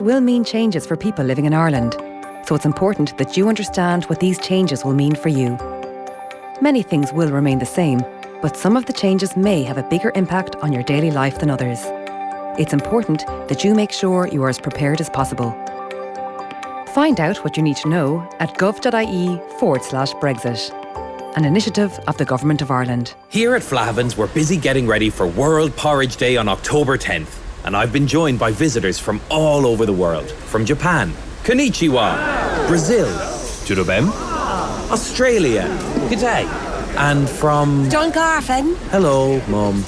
will mean changes for people living in Ireland, so it's important that you understand what these changes will mean for you. Many things will remain the same, but some of the changes may have a bigger impact on your daily life than others. It's important that you make sure you are as prepared as possible. Find out what you need to know at gov.ie/Brexit, an initiative of the Government of Ireland. Here at Flahavans, we're busy getting ready for World Porridge Day on October 10th, and I've been joined by visitors from all over the world. From Japan, konnichiwa, Brazil, Jurobem, Australia, g'day, and from... Dungarvan. Hello, Mum.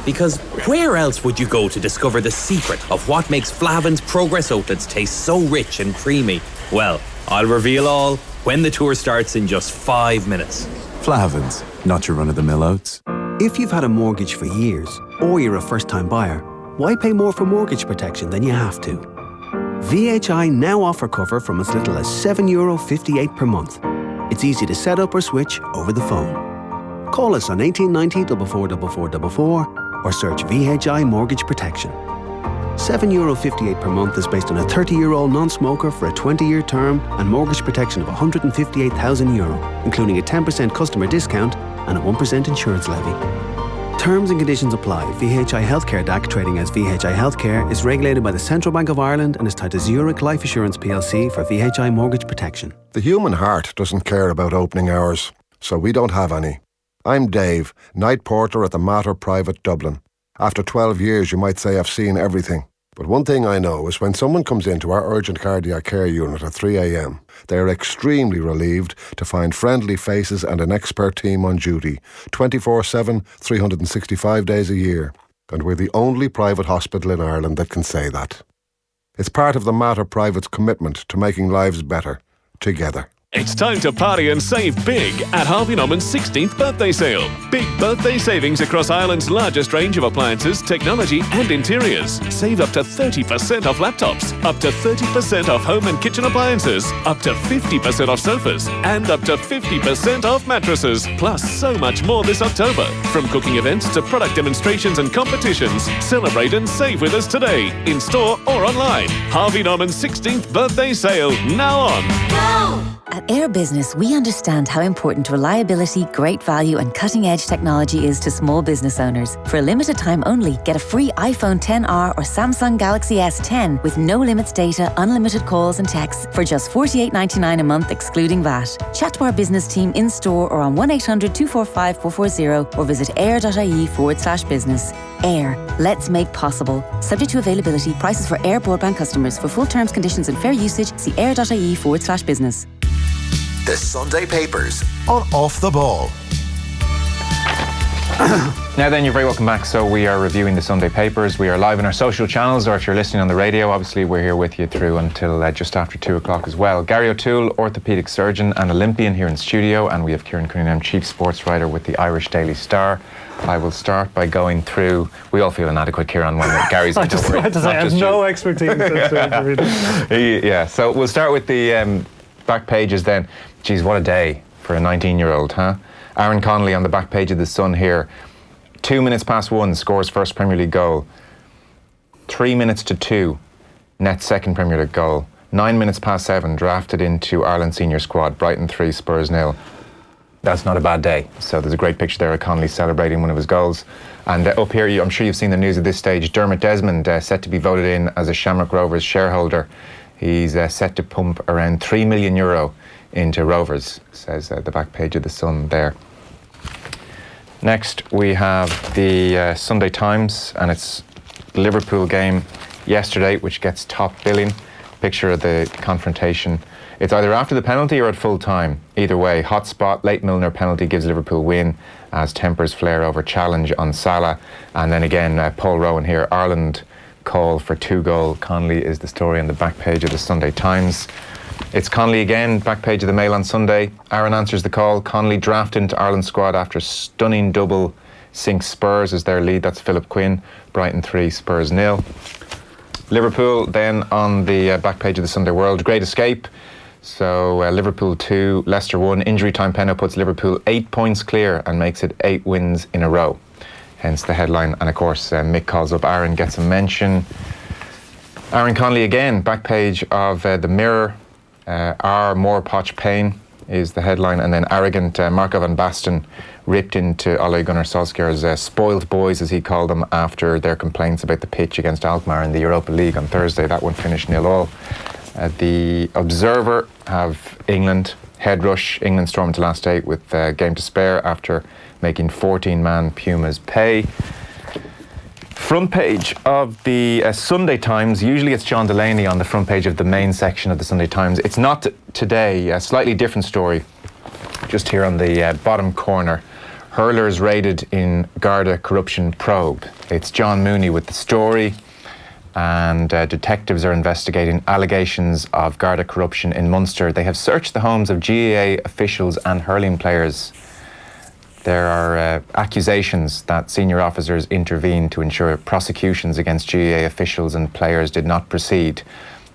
Because where else would you go to discover the secret of what makes Flahavan's Progress Oatlets taste so rich and creamy? Well, I'll reveal all when the tour starts in just 5 minutes. Flahavans, not your run-of-the-mill oats. If you've had a mortgage for years, or you're a first-time buyer, why pay more for mortgage protection than you have to? VHI now offer cover from as little as €7.58 per month. It's easy to set up or switch over the phone. Call us on 1890 444444 or search VHI Mortgage Protection. €7.58 per month is based on a 30-year-old non-smoker for a 20-year term and mortgage protection of €158,000, including a 10% customer discount and a 1% insurance levy. Terms and conditions apply. VHI Healthcare DAC, trading as VHI Healthcare, is regulated by the Central Bank of Ireland and is tied to Zurich Life Assurance plc for VHI Mortgage Protection. The human heart doesn't care about opening hours, so we don't have any. I'm Dave, night porter at the Mater Private Dublin. After 12 years, you might say I've seen everything. But one thing I know is when someone comes into our urgent cardiac care unit at 3 a.m, they are extremely relieved to find friendly faces and an expert team on duty, 24/7, 365 days a year. And we're the only private hospital in Ireland that can say that. It's part of the Mater Private's commitment to making lives better, together. It's time to party and save big at Harvey Norman's 16th birthday sale. Big birthday savings across Ireland's largest range of appliances, technology and interiors. Save up to 30% off laptops, up to 30% off home and kitchen appliances, up to 50% off sofas, and up to 50% off mattresses. Plus so much more this October. From cooking events to product demonstrations and competitions. Celebrate and save with us today, in store or online. Harvey Norman's 16th birthday sale, now on. Go! At Air Business, we understand how important reliability, great value and cutting-edge technology is to small business owners. For a limited time only, get a free iPhone XR or Samsung Galaxy S10 with no limits data, unlimited calls and texts for just $48.99 a month excluding VAT. Chat to our business team in-store or on 1-800-245-440 or visit air.ie/business. Air. Let's make possible. Subject to availability, prices for Air broadband customers. For full terms, conditions and fair usage, see air.ie/business. The Sunday Papers on Off the Ball. Now then, you're very welcome back. So we are reviewing the Sunday Papers. We are live on our social channels, or if you're listening on the radio, obviously we're here with you through until just after 2 o'clock as well. Gary O'Toole, orthopaedic surgeon and Olympian here in studio, and we have Kieran Cunningham, Chief Sportswriter with the Irish Daily Star. I will start by going through... We all feel inadequate, Kieran, when Gary's... I have no expertise in surgery. Yeah, so we'll start with the back pages then. Geez, what a day for a 19-year-old, huh? Aaron Conley on the back page of The Sun here. 2 minutes past 1, scores first Premier League goal. 3 minutes to 2, nets second Premier League goal. 9 minutes past 7, drafted into Ireland senior squad. Brighton 3, Spurs 0. That's not a bad day. So there's a great picture there of Conley celebrating one of his goals. And up here, I'm sure you've seen the news at this stage. Dermot Desmond set to be voted in as a Shamrock Rovers shareholder. He's set to pump around €3 million into Rovers, says the back page of The Sun there. Next, we have the Sunday Times, and it's the Liverpool game yesterday, which gets top billing. Picture of the confrontation. It's either after the penalty or at full time. Either way, hot spot, late Milner penalty gives Liverpool win as tempers flare over challenge on Salah. And then again, Paul Rowan here, Ireland call for 2-goal. Conley is the story on the back page of the Sunday Times. It's Conley again, back page of the Mail on Sunday. Aaron answers the call. Conley drafted into Ireland's squad after stunning double sinks Spurs as their lead. That's Philip Quinn. Brighton 3, Spurs 0. Liverpool then on the back page of the Sunday World. Great escape. So Liverpool 2, Leicester 1. Injury time penalty puts Liverpool 8 points clear and makes it 8 wins in a row. Hence the headline. And of course, Mick calls up Aaron, gets a mention. Aaron Conley again, back page of the Mirror. Our more Poch Pain is the headline, and then arrogant Marco van Basten ripped into Ole Gunnar Solskjaer's spoilt boys, as he called them, after their complaints about the pitch against Alkmaar in the Europa League on Thursday. That one finished 0-0. The Observer have England head rush. England storm into last 8 with game to spare after making 14-man Pumas pay. Front page of the Sunday Times. Usually it's John Delaney on the front page of the main section of the Sunday Times. It's not today. A slightly different story. Just here on the bottom corner. Hurlers raided in Garda corruption probe. It's John Mooney with the story. And detectives are investigating allegations of Garda corruption in Munster. They have searched the homes of GAA officials and hurling players. There are accusations that senior officers intervened to ensure prosecutions against GAA officials and players did not proceed.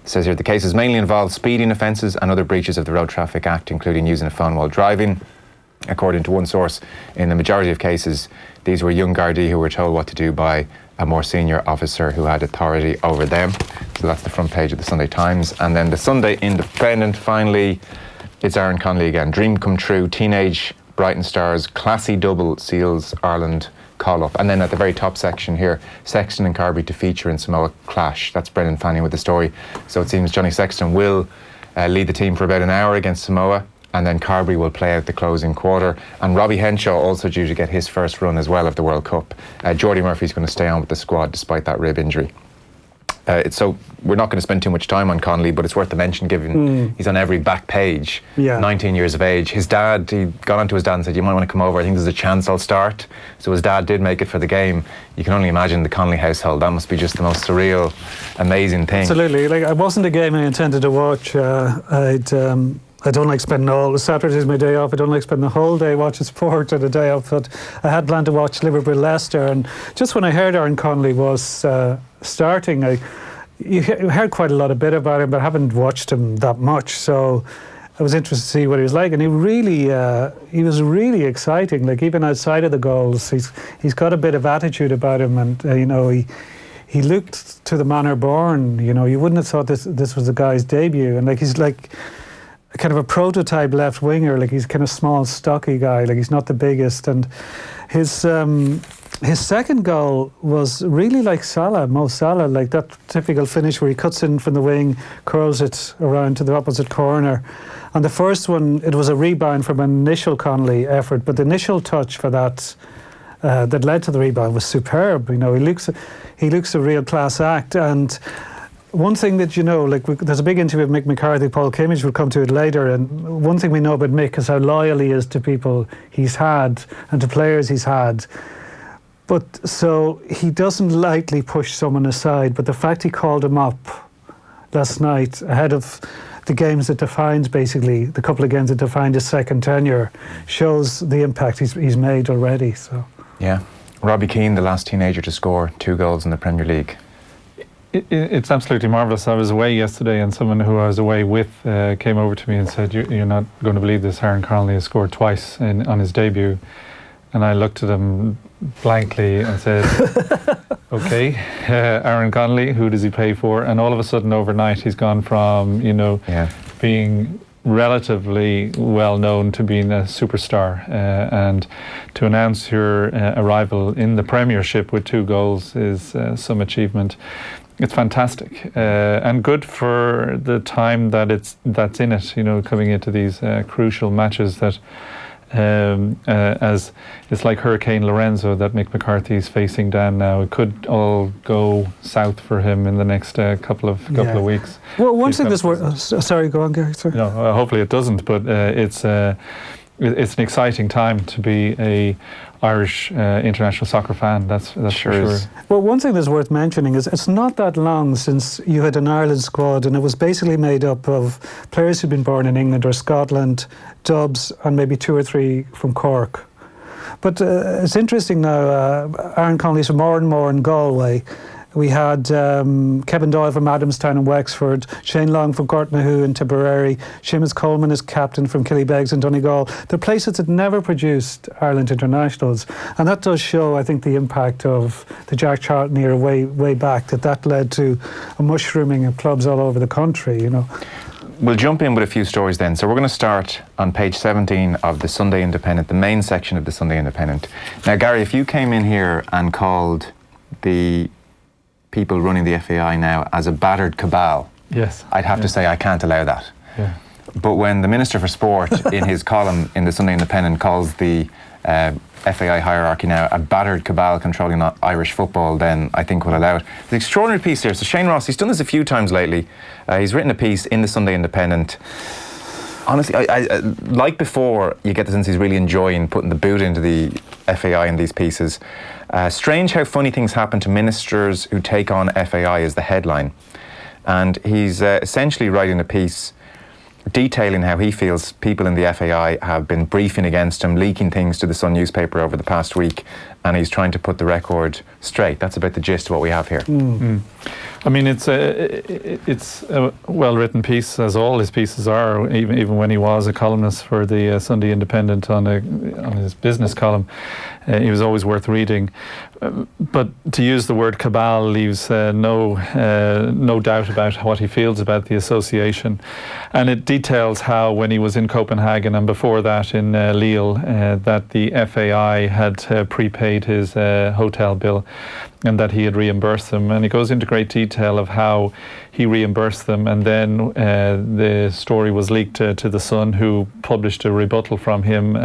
It says here the cases mainly involve speeding offences and other breaches of the Road Traffic Act, including using a phone while driving. According to one source, in the majority of cases, these were young Gardaí who were told what to do by a more senior officer who had authority over them. So that's the front page of the Sunday Times. And then the Sunday Independent, finally, it's Aaron Conley again. Dream come true, teenage Brighton Stars, classy double seals Ireland call-up. And then at the very top section here, Sexton and Carbery to feature in Samoa clash. That's Brendan Fanning with the story. So it seems Johnny Sexton will lead the team for about an hour against Samoa, and then Carbery will play out the closing quarter. And Robbie Henshaw also due to get his first run as well of the World Cup. Geordie Murphy's going to stay on with the squad despite that rib injury. So we're not going to spend too much time on Conley, but it's worth the mention given he's on every back page. 19 years of age. His dad, he'd gone on to his dad and said, you might want to come over, I think there's a chance I'll start. So his dad did make it for the game. You can only imagine the Conley household. That must be just the most surreal, amazing thing. Absolutely. Like, it wasn't a game I intended to watch. I don't like spending all Saturday's my day off. I don't like spending the whole day watching sport or the day off. But I had planned to watch Liverpool-Leicester, and just when I heard Aaron Conley was starting, you heard quite a lot of bit about him, but I haven't watched him that much. So I was interested to see what he was like, and he was really exciting. Like, even outside of the goals, he's got a bit of attitude about him, and he looked to the manner born. You wouldn't have thought this was the guy's debut, and like he's like a kind of a prototype left winger. Like, he's kind of small, stocky guy. Like, he's not the biggest, and his second goal was really like Mo Salah, like that typical finish where he cuts in from the wing, curls it around to the opposite corner. And the first one, it was a rebound from an initial Conley effort, but the initial touch for that that led to the rebound was superb. He looks a real class act. And one thing that there's a big interview with Mick McCarthy. Paul Kimmage will come to it later, and one thing we know about Mick is how loyal he is to people he's had and to players he's had. But so he doesn't lightly push someone aside, but the fact he called him up last night ahead of the games that defines, basically, the couple of games that defined his second tenure, shows the impact he's made already. So yeah. Robbie Keane, the last teenager to score 2 goals in the Premier League. It's absolutely marvellous. I was away yesterday, and someone who I was away with came over to me and said, you're not going to believe this, Aaron Conley has scored twice on his debut. And I looked at him blankly and said, okay, Aaron Conley, who does he play for? And all of a sudden, overnight, he's gone from, being relatively well known to being a superstar. And to announce your arrival in the Premiership with 2 goals is some achievement. It's fantastic and good for the time that's in it, coming into these crucial matches that as it's like Hurricane Lorenzo that Mick McCarthy is facing down now. It could all go south for him in the next couple of weeks. Well, one thing that's worth... sorry, go on, Gary. Sorry. No, hopefully it doesn't, but it's an exciting time to be a Irish international soccer fan, that's for sure. Well, one thing that's worth mentioning is it's not that long since you had an Ireland squad, and it was basically made up of players who'd been born in England or Scotland, Dubs, and maybe 2 or 3 from Cork. But it's interesting now, Aaron Conley's more and more in Galway. We had Kevin Doyle from Adamstown and Wexford, Shane Long from Gortnahu and Tipperary, Seamus Coleman is captain from Killybegs and Donegal. They're places that never produced Ireland internationals. And that does show, I think, the impact of the Jack Charlton era way back, that led to a mushrooming of clubs all over the country, you know. We'll jump in with a few stories then. So we're going to start on page 17 of the Sunday Independent, the main section of the Sunday Independent. Now, Gary, if you came in here and called the people running the FAI now as a battered cabal, yes, I'd have to say I can't allow that. Yeah. But when the Minister for Sport in his column in the Sunday Independent calls the FAI hierarchy now a battered cabal controlling Irish football, then I think we'll allow it. It's an extraordinary piece here. So Shane Ross, he's done this a few times lately. He's written a piece in the Sunday Independent. Honestly, I like before, you get the sense he's really enjoying putting the boot into the FAI in these pieces. Strange how funny things happen to ministers who take on FAI is the headline. And he's essentially writing a piece detailing how he feels people in the FAI have been briefing against him, leaking things to the Sun newspaper over the past week, and he's trying to put the record straight. That's about the gist of what we have here. I mean, it's a well-written piece, as all his pieces are. Even when he was a columnist for the Sunday Independent on his business column, he was always worth reading. But to use the word cabal leaves no doubt about what he feels about the association, and it details how when he was in Copenhagen and before that in Lille, that the FAI had prepaid his hotel bill, and that he had reimbursed them. And he goes into great detail of how he reimbursed them, and then the story was leaked to the Sun, who published a rebuttal from him,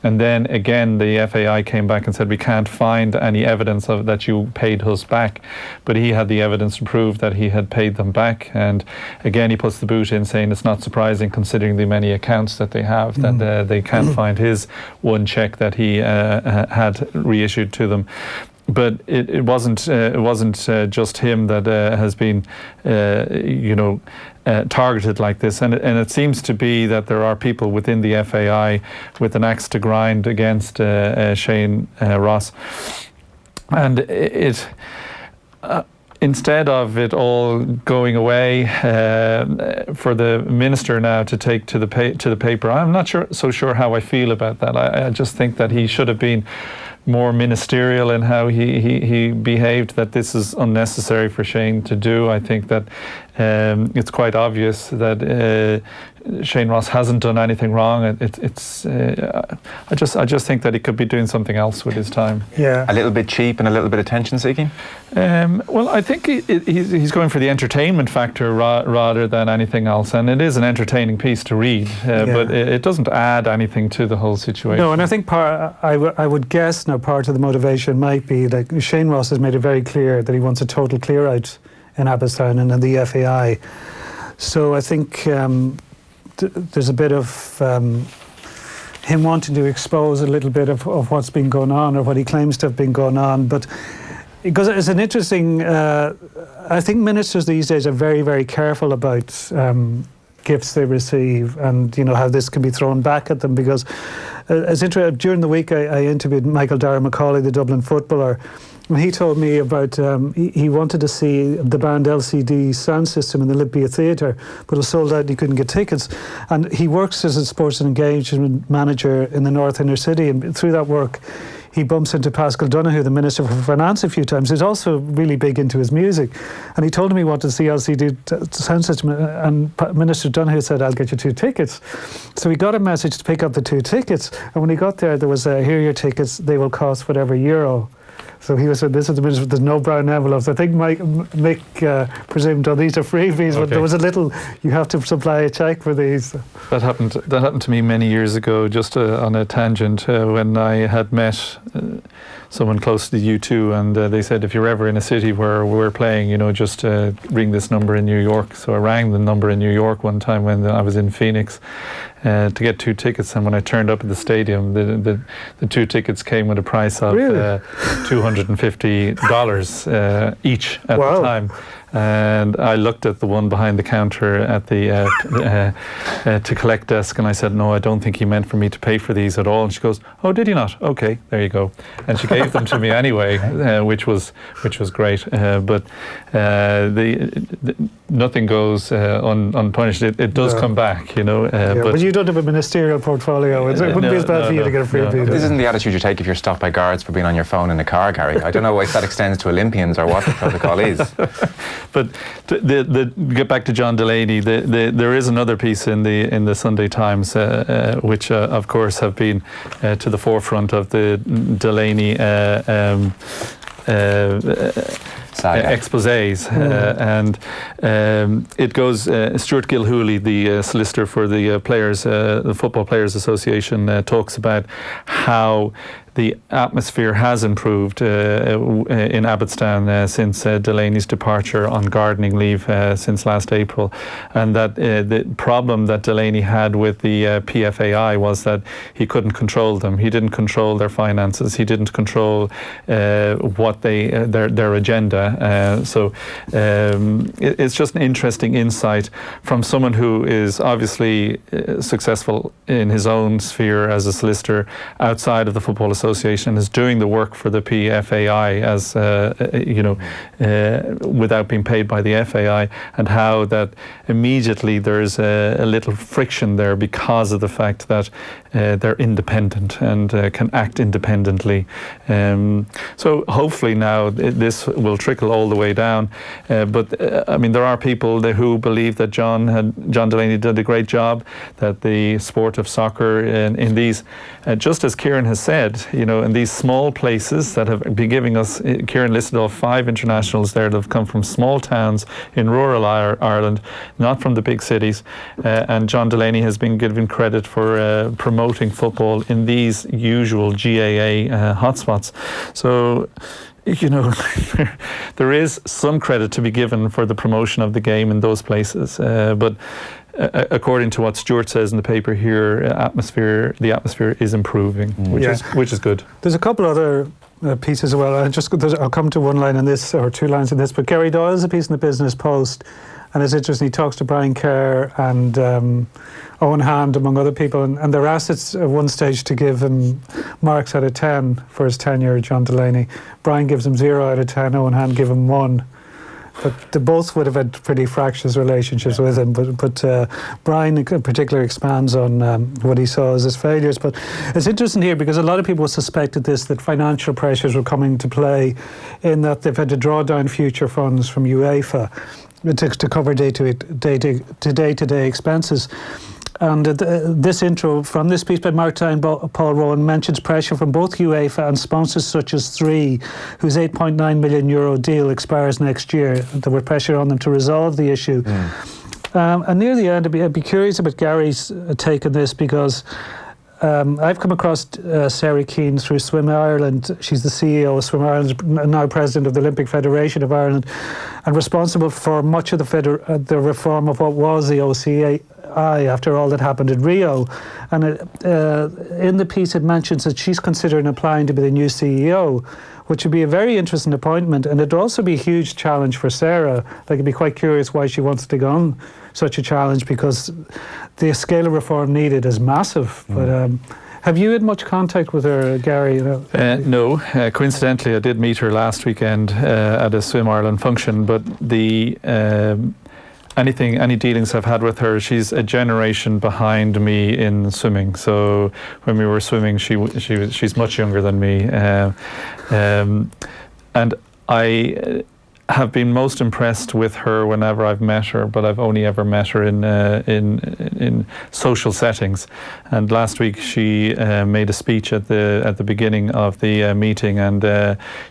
and then again the FAI came back and said, we can't find any evidence of that you paid us back, but he had the evidence to prove that he had paid them back. And again he puts the boot in, saying it's not surprising considering the many accounts that they have, that they can't find his one check that he had reissued to them. But it wasn't just him that has been, targeted like this, and it seems to be that there are people within the FAI with an axe to grind against Shane Ross, and instead of it all going away for the minister now to take to the paper, I'm not so sure how I feel about that. I just think that he should have been more ministerial in how he behaved, that this is unnecessary for Shane to do. I think that it's quite obvious that Shane Ross hasn't done anything wrong. I just think that he could be doing something else with his time. Yeah, a little bit cheap and a little bit attention seeking. Well, I think he's going for the entertainment factor rather than anything else, and it is an entertaining piece to read, but it doesn't add anything to the whole situation. No, and I think I would guess now part of the motivation might be that Shane Ross has made it very clear that he wants a total clear out in Abbottstown and in the FAI. So I think there's a bit of him wanting to expose a little bit of what's been going on, or what he claims to have been going on. But because it's an interesting, I think ministers these days are very, very careful about gifts they receive, and how this can be thrown back at them. Because during the week I interviewed Michael Dara Macaulay, the Dublin footballer, and he told me about he wanted to see the band LCD sound system in the Olympia Theatre, but it was sold out and he couldn't get tickets. And he works as a sports and engagement manager in the North Inner City, and through that work he bumps into Paschal Donoghue, the Minister for Finance, a few times. He's also really big into his music, and he told him he wanted to see LCD sound system, and Minister Donoghue said, I'll get you 2 tickets. So he got a message to pick up the 2 tickets, and when he got there was here are your tickets, they will cost whatever euro. So he was saying, this is the minister, there's no brown envelopes. I think Mick presumed, these are freebies, but there was a little, you have to supply a cheque for these. That happened to me many years ago, just on a tangent, when I had met someone close to U2, and they said, if you're ever in a city where we're playing, just ring this number in New York. So I rang the number in New York one time when I was in Phoenix to get 2 tickets, and when I turned up at the stadium, the 2 tickets came with a price of $250 each at the time. And I looked at the one behind the counter at the to collect desk, and I said, no, I don't think he meant for me to pay for these at all. And she goes, oh, did you not? Okay, there you go. And she gave them to me anyway, which was great. But nothing goes unpunished. It does come back, you know. But you don't have a ministerial portfolio. It wouldn't be as bad for you to get a freebie. This isn't the attitude you take if you're stopped by guards for being on your phone in the car, Gary. I don't know if that extends to Olympians or what the protocol is. But get back to John Delaney. There is another piece in the Sunday Times, which of course have been to the forefront of the Delaney exposés, and it goes. Stuart Gilhooly, the solicitor for the players, the Football Players Association, talks about how the atmosphere has improved in Abbottstown since Delaney's departure on gardening leave since last April, and that the problem that Delaney had with the PFAI was that he couldn't control them. He didn't control their finances. He didn't control what their agenda. So it's just an interesting insight from someone who is obviously successful in his own sphere as a solicitor outside of the Football Association, is doing the work for the PFAI as without being paid by the FAI, and how that immediately there's a little friction there because of the fact that they're independent and can act independently. So hopefully now this will trickle all the way down. But I mean, there are people who believe that John Delaney did a great job, that the sport of soccer in these, just as Kieran has said, you know, in these small places that have been giving us, Kieran listed off 5 internationals there that have come from small towns in rural Ireland, not from the big cities, and John Delaney has been given credit for promoting football in these usual GAA hotspots. So, you know, there is some credit to be given for the promotion of the game in those places, but according to what Stuart says in the paper here, the atmosphere is improving, which is good. There's a couple other pieces as well. I'll come to one line in this, or 2 lines in this, but Gary Doyle's a piece in the Business Post, and it's interesting. He talks to Brian Kerr and Owen Hand, among other people, and they're asked at one stage to give him marks out of 10 for his tenure, John Delaney. Brian gives him 0 out of 10, Owen Hand give him 1. But they both would have had pretty fractious relationships with him. But Brian in particular expands on what he saw as his failures. But it's interesting here because a lot of people suspected that financial pressures were coming to play, in that they've had to draw down future funds from UEFA to cover day-to-day expenses. And this intro from this piece by Mark Tyne, Paul Rowan, mentions pressure from both UEFA and sponsors such as 3, whose €8.9 million deal expires next year. There were pressure on them to resolve the issue. And near the end, I'd be curious about Gary's take on this, because I've come across Sarah Keane through Swim Ireland. She's the CEO of Swim Ireland, now president of the Olympic Federation of Ireland, and responsible for much of the reform of what was the OCA after all that happened in Rio. And in the piece it mentions that she's considering applying to be the new CEO, which would be a very interesting appointment, and it'd also be a huge challenge for Sarah. Like, I'd be quite curious why she wants to take on such a challenge, because the scale of reform needed is massive. But have you had much contact with her, Gary? No. Coincidentally, I did meet her last weekend at a Swim Ireland function, but any dealings I've had with her, she's a generation behind me in swimming. So when we were swimming, she's much younger than me, and I have been most impressed with her whenever I've met her, but I've only ever met her in social settings. And last week she made a speech at the beginning of the meeting, and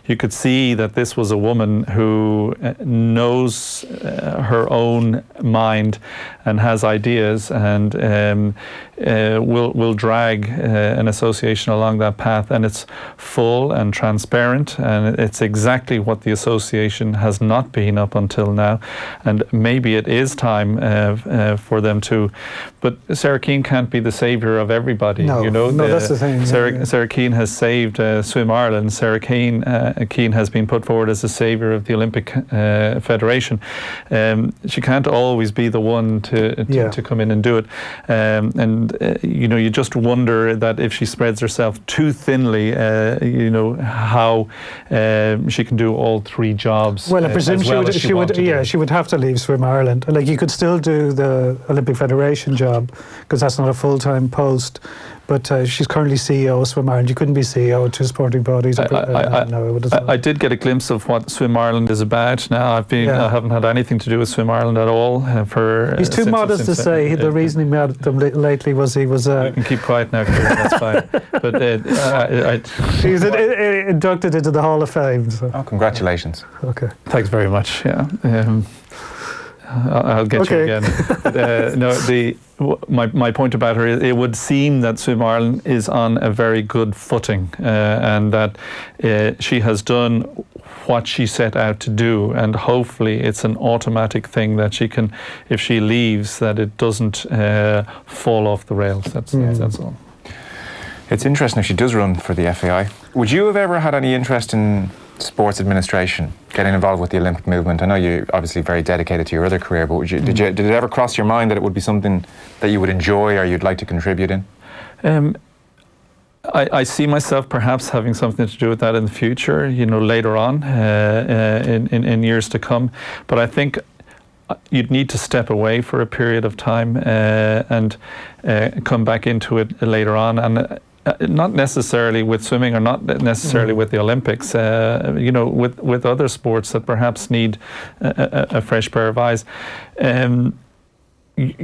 you could see that this was a woman who knows her own mind and has ideas, and will drag an association along that path. And it's full and transparent, and it's exactly what the association has has not been up until now, and maybe it is time for them to. But Sarah Keane can't be the saviour of everybody. No, that's the thing. Sarah Keane has saved Swim Ireland. Sarah Keane has been put forward as the saviour of the Olympic Federation. She can't always be the one to come in and do it. You just wonder that if she spreads herself too thinly, how she can do all three jobs. Well, I presume she would have to leave Swim Ireland. Like, you could still do the Olympic Federation job because that's not a full-time post. But she's currently CEO of Swim Ireland. You couldn't be CEO of two sporting bodies. I did get a glimpse of what Swim Ireland is about. Now I haven't had anything to do with Swim Ireland at all. He's too modest to say. The reason he met them lately was he was. You can keep quiet now, Kieran. That's fine. But he was inducted into the Hall of Fame. So. Oh, congratulations! Okay, thanks very much. Yeah. I'll get you again. My point about her is it would seem that Swim Ireland is on a very good footing, and that she has done what she set out to do, and hopefully it's an automatic thing that she can, if she leaves, that it doesn't fall off the rails. That's all. It's interesting if she does run for the FAI. Would you have ever had any interest in sports administration, getting involved with the Olympic movement? I know you're obviously very dedicated to your other career, but did it ever cross your mind that it would be something that you would enjoy or you'd like to contribute in? I see myself perhaps having something to do with that in the future, later on in years to come. But I think you'd need to step away for a period of time and come back into it later on. And not necessarily with swimming or not necessarily with the Olympics, with other sports that perhaps need a fresh pair of eyes. You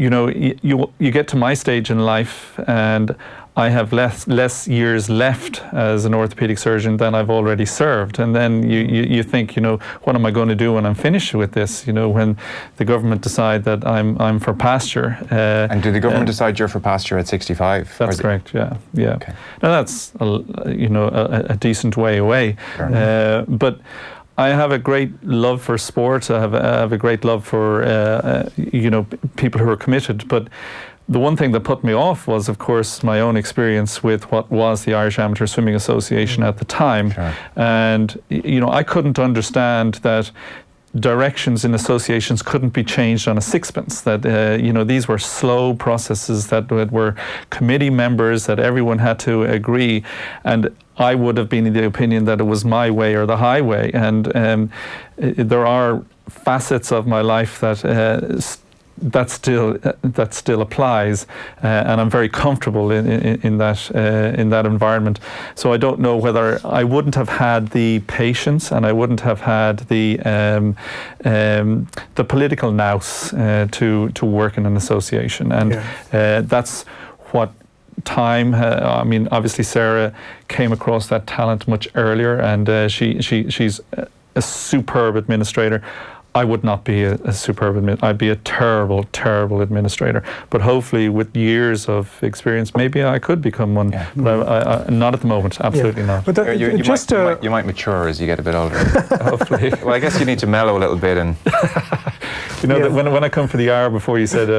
get to my stage in life and I have less years left as an orthopedic surgeon than I've already served. And then you think, what am I going to do when I'm finished with this? When the government decide that I'm for pasture. And did the government decide you're for pasture at 65? That's correct, yeah. Okay. Now that's, a decent way away. But I have a great love for sport. I have a great love for, people who are committed. But the one thing that put me off was, of course, my own experience with what was the Irish Amateur Swimming Association at the time. Sure. And, I couldn't understand that directions in associations couldn't be changed on a sixpence, that, these were slow processes that were committee members, that everyone had to agree. And I would have been in the opinion that it was my way or the highway. And there are facets of my life that still applies, and I'm very comfortable in that environment. So I don't know whether I wouldn't have had the patience and I wouldn't have had the political nous to work in an association, and that's what time. Obviously Sarah came across that talent much earlier, and she's a superb administrator. I would not be a superb administrator. I'd be a terrible, terrible administrator. But hopefully, with years of experience, maybe I could become one. Yeah. But I, not at the moment. Absolutely not. But you might mature as you get a bit older. Hopefully. Well, I guess you need to mellow a little bit. And that when I come for the hour before, you said,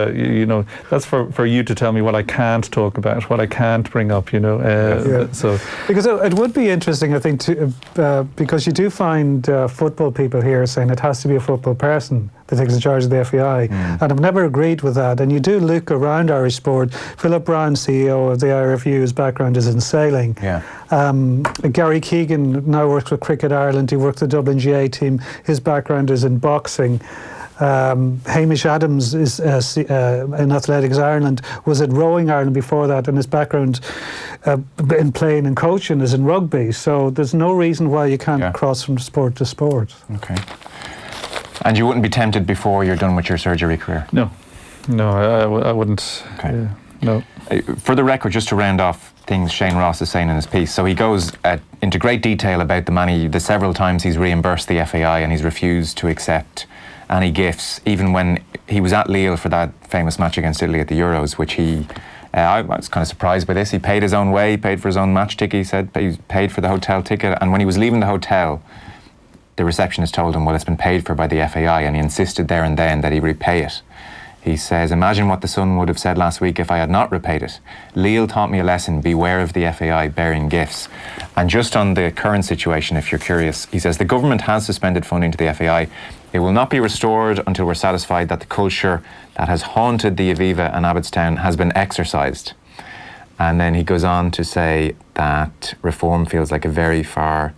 that's for you to tell me what I can't talk about, what I can't bring up. So because it would be interesting, I think, because you do find football people here saying it has to be a football person that takes charge of the FAI, and I've never agreed with that. And you do look around Irish sport. Philip Brown, CEO of the IRFU, his background is in sailing. Gary Keegan now works with Cricket Ireland. He works with the Dublin GA team. His background is in boxing. Hamish Adams is in Athletics Ireland, was at Rowing Ireland before that, and his background in playing and coaching is in rugby. So there's no reason why you can't cross from sport to sport. Okay. And you wouldn't be tempted before you're done with your surgery career? No, I wouldn't. Okay. No. For the record, just to round off things Shane Ross is saying in his piece, so he goes into great detail about the several times he's reimbursed the FAI and he's refused to accept any gifts, even when he was at Lille for that famous match against Italy at the Euros, which I was kind of surprised by this. He paid his own way, paid for his own match ticket, he said, he paid for the hotel ticket, and when he was leaving the hotel, the receptionist told him, well, it's been paid for by the FAI, and he insisted there and then that he repay it. He says, imagine what the Sun would have said last week if I had not repaid it. Lille taught me a lesson, beware of the FAI bearing gifts. And just on the current situation, if you're curious, he says, the government has suspended funding to the FAI. It will not be restored until we're satisfied that the culture that has haunted the Aviva and Abbottstown has been exercised. And then he goes on to say that reform feels like a very far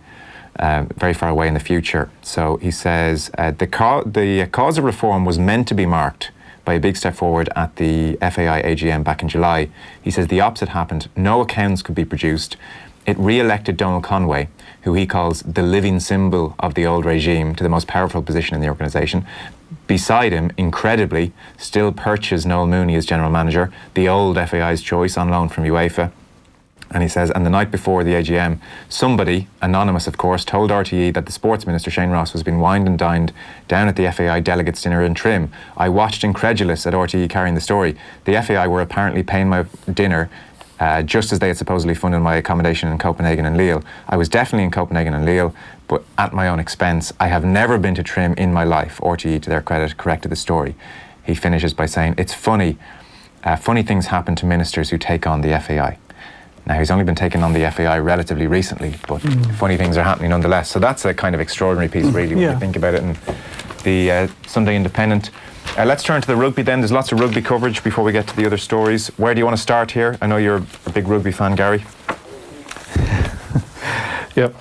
away in the future. So he says, the cause of reform was meant to be marked by a big step forward at the FAI AGM back in July. He says the opposite happened. No accounts could be produced. It re-elected Donald Conway, who he calls the living symbol of the old regime, to the most powerful position in the organisation. Beside him, incredibly, still perches Noel Mooney as general manager, the old FAI's choice on loan from UEFA. And he says, and the night before the AGM, somebody, anonymous of course, told RTE that the sports minister, Shane Ross, was being wined and dined down at the FAI delegates' dinner in Trim. I watched incredulous at RTE carrying the story. The FAI were apparently paying my dinner just as they had supposedly funded my accommodation in Copenhagen and Lille. I was definitely in Copenhagen and Lille, but at my own expense. I have never been to Trim in my life. RTE, to their credit, corrected the story. He finishes by saying, it's funny. Funny things happen to ministers who take on the FAI. Now, he's only been taken on the FAI relatively recently, but funny things are happening nonetheless. So that's a kind of extraordinary piece, really, when you think about it. And the Sunday Independent. Let's turn to the rugby then. There's lots of rugby coverage before we get to the other stories. Where do you want to start here? I know you're a big rugby fan, Gary. Yep.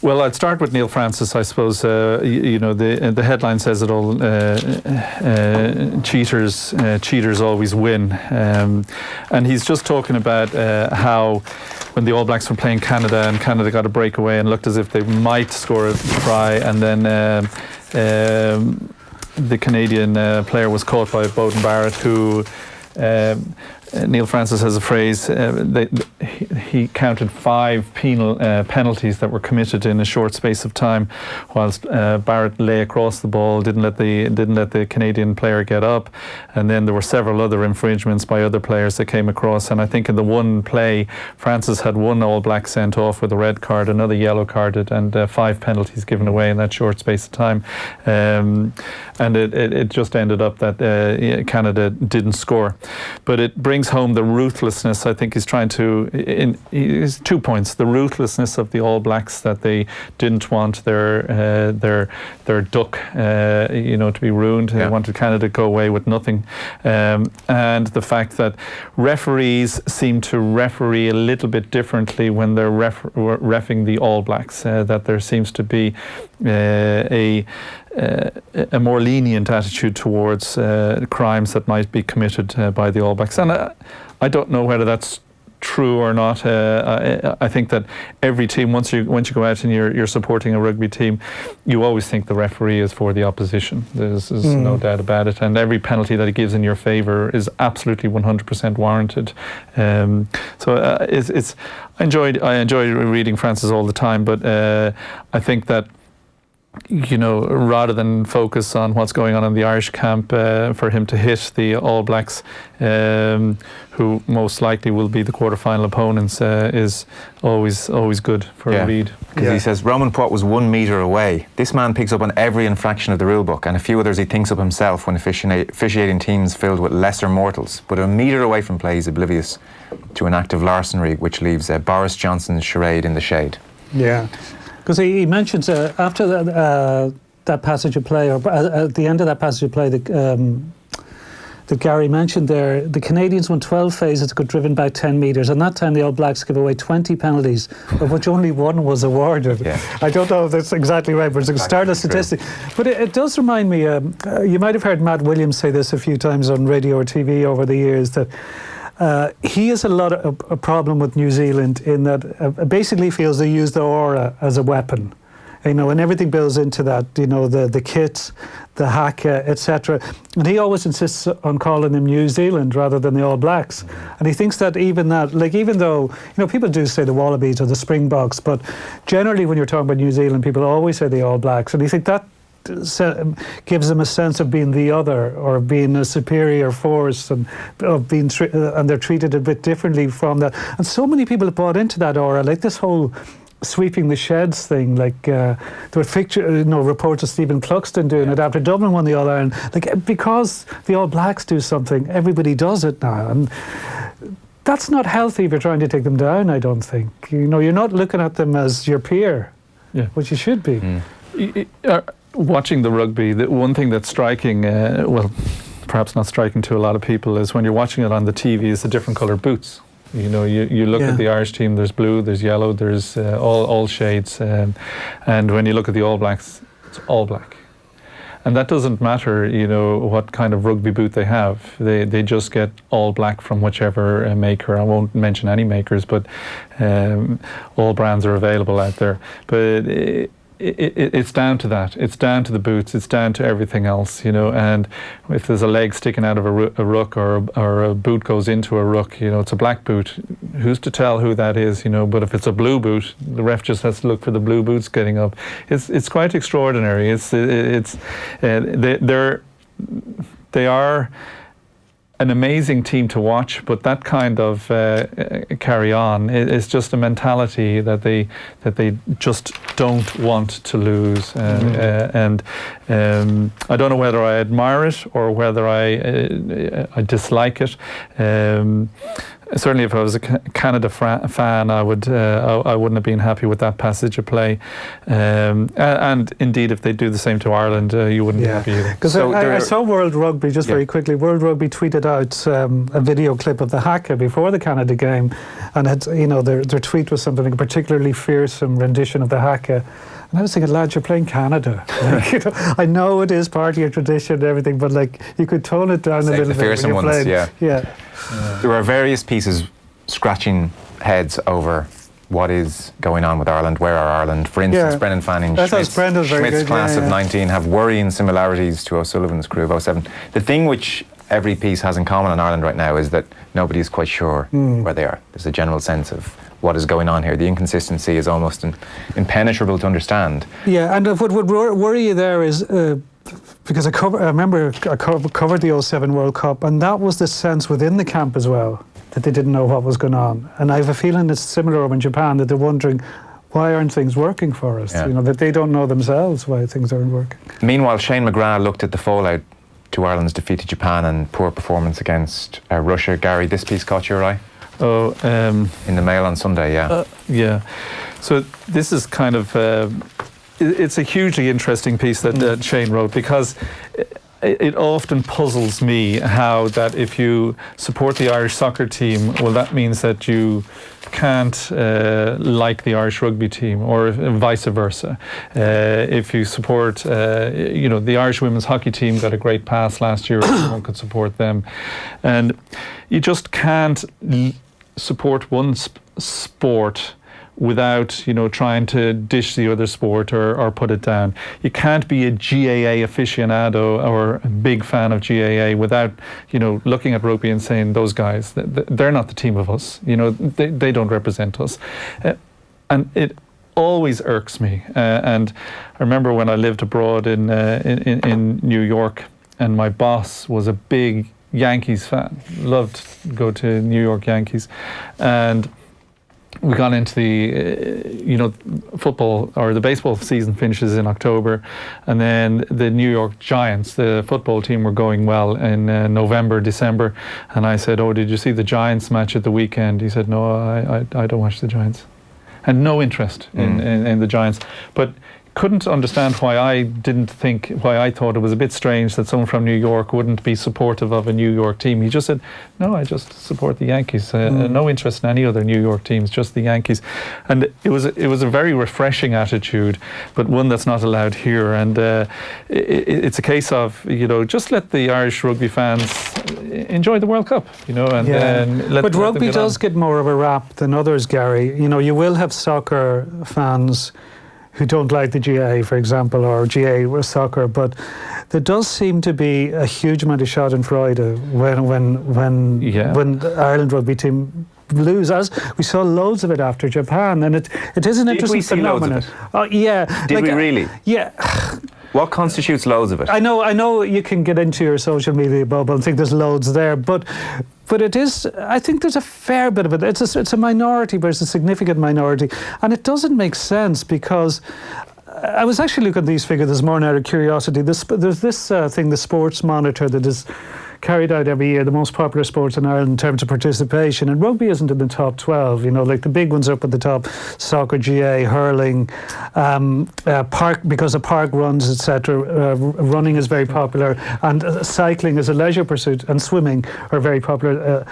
Well, I'd start with Neil Francis, I suppose. The headline says it all. Cheaters always win. And he's just talking about how when the All Blacks were playing Canada and Canada got a breakaway and looked as if they might score a try, and then the Canadian player was caught by Beauden Barrett, who Neil Francis has a phrase, he counted 5 penalties that were committed in a short space of time, whilst Barrett lay across the ball, didn't let the Canadian player get up, and then there were several other infringements by other players that came across. And I think in the one play, Francis had one All Black sent off with a red card, another yellow carded, and 5 penalties given away in that short space of time. And it just ended up that Canada didn't score. But it brings home the ruthlessness. I think he's trying to, it's 2 points: the ruthlessness of the All Blacks, that they didn't want their duck to be ruined. They wanted Canada to go away with nothing, and the fact that referees seem to referee a little bit differently when they're reffing the All Blacks, that there seems to be a more lenient attitude towards crimes that might be committed by the All Blacks. And I don't know whether that's true or not. I think that every team, once you go out and you're supporting a rugby team, you always think the referee is for the opposition. There's no doubt about it. And every penalty that he gives in your favour is absolutely 100% warranted. I enjoy reading Francis all the time, but I think that, rather than focus on what's going on in the Irish camp, for him to hit the All Blacks, who most likely will be the quarter-final opponents, is always good for a read. Because he says Roman Poit was 1 metre away. This man picks up on every infraction of the rule book, and a few others he thinks up himself when officiating teams filled with lesser mortals. But a metre away from play, he's oblivious to an act of larceny, which leaves Boris Johnson's charade in the shade. Yeah. Because he mentions after that passage of play, or at the end of that passage of play, that Gary mentioned there, the Canadians won 12 phases, got driven back 10 metres, and that time the All Blacks gave away 20 penalties, of which only 1 was awarded. Yeah. I don't know if that's exactly right, but it's a startling statistic. But it does remind me, you might have heard Matt Williams say this a few times on radio or TV over the years, that he has a problem with New Zealand in that basically feels they use the aura as a weapon, and everything builds into that, the kit, the haka, etc. And he always insists on calling them New Zealand rather than the All Blacks. And he thinks that even though, people do say the Wallabies or the Springboks, but generally when you're talking about New Zealand, people always say the All Blacks. And he thinks that gives them a sense of being the other, or being a superior force, and of being and they're treated a bit differently from that. And so many people have bought into that aura, like this whole sweeping the sheds thing, like there were reports of Stephen Cluxton doing it after Dublin won the All-Ireland. Like, because the All Blacks do something, everybody does it now. And that's not healthy if you're trying to take them down, I don't think. You're not looking at them as your peer, which you should be. Watching the rugby, the one thing that's striking, perhaps not striking to a lot of people, is when you're watching it on the TV, is the different coloured boots. You look at the Irish team, there's blue, there's yellow, there's all shades. And when you look at the All Blacks, it's all black. And that doesn't matter, what kind of rugby boot they have. They just get all black from whichever maker. I won't mention any makers, but all brands are available out there. But it's down to that. It's down to the boots. It's down to everything else, And if there's a leg sticking out of a ruck or a boot goes into a ruck, it's a black boot. Who's to tell who that is, But if it's a blue boot, the ref just has to look for the blue boots getting up. It's quite extraordinary. They are an amazing team to watch, but that kind of carry on is just a mentality that they just don't want to lose, and I don't know whether I admire it or whether I dislike it. Certainly, if I was a Canada fan, I wouldn't have been happy with that passage of play. And indeed, if they do the same to Ireland, you wouldn't be happy either. Because I saw World Rugby, just very quickly, World Rugby tweeted out a video clip of the haka before the Canada game, and their tweet was something like a particularly fearsome rendition of the haka. And I was thinking, lads, you're playing Canada. I know it is part of your tradition and everything, but you could tone it down a little bit. The fearsome when you're ones, playing. There are various pieces scratching heads over what is going on with Ireland. Where are Ireland? For instance, Brendan Fanning, Schmidt's class of 19 have worrying similarities to O'Sullivan's crew of 07. The thing which every piece has in common in Ireland right now is that nobody is quite sure where they are. There's a general sense of what is going on here. The inconsistency is almost impenetrable to understand. Yeah, and what would worry you there is, because I remember I covered the 07 World Cup, and that was the sense within the camp as well, that they didn't know what was going on. And I have a feeling it's similar over in Japan, that they're wondering, why aren't things working for us? That they don't know themselves why things aren't working. Meanwhile, Shane McGrath looked at the fallout to Ireland's defeat to Japan and poor performance against Russia. Gary, this piece caught your eye? In the Mail on Sunday, So this is kind of it's a hugely interesting piece that Shane wrote, because it often puzzles me how that if you support the Irish soccer team, well, that means that you can't like the Irish rugby team, or vice versa. If you support, the Irish women's hockey team got a great pass last year, everyone could support them. And you just can't support one sport without trying to dish the other sport or put it down. You can't be a GAA aficionado or a big fan of GAA without looking at rugby and saying, those guys, they're not the team of us. They don't represent us. And it always irks me. And I remember when I lived abroad in New York, and my boss was a big Yankees fan, loved to go to New York Yankees, and we got into the football, or the baseball season finishes in October, and then the New York Giants, the football team, were going well in November, December, and I said, "Oh, did you see the Giants match at the weekend?" He said, "No, I don't watch the Giants," and no interest in the Giants, but couldn't understand why I thought it was a bit strange that someone from New York wouldn't be supportive of a New York team. He just said, "No, I just support the Yankees. No interest in any other New York teams, just the Yankees." And it was a very refreshing attitude, but one that's not allowed here. And it's a case of just let the Irish rugby fans enjoy the World Cup, But rugby does get more of a rap than others, Gary. You will have soccer fans who don't like the GAA, for example, or GAA with soccer, but there does seem to be a huge amount of schadenfreude when the Ireland rugby team lose. As we saw loads of it after Japan, and it is an interesting phenomenon. Did we really? Yeah. What constitutes loads of it? I know you can get into your social media bubble and think there's loads there, but But it is, I think there's a fair bit of it. It's a minority, but it's a significant minority. And it doesn't make sense because I was actually looking at these figures this morning out of curiosity. There's this thing, the Sports Monitor, that is carried out every year, the most popular sports in Ireland in terms of participation. And rugby isn't in the top 12, like the big ones up at the top, soccer, GA, hurling, park, because of park runs, etc. Running is very popular, and cycling is a leisure pursuit, and swimming are very popular.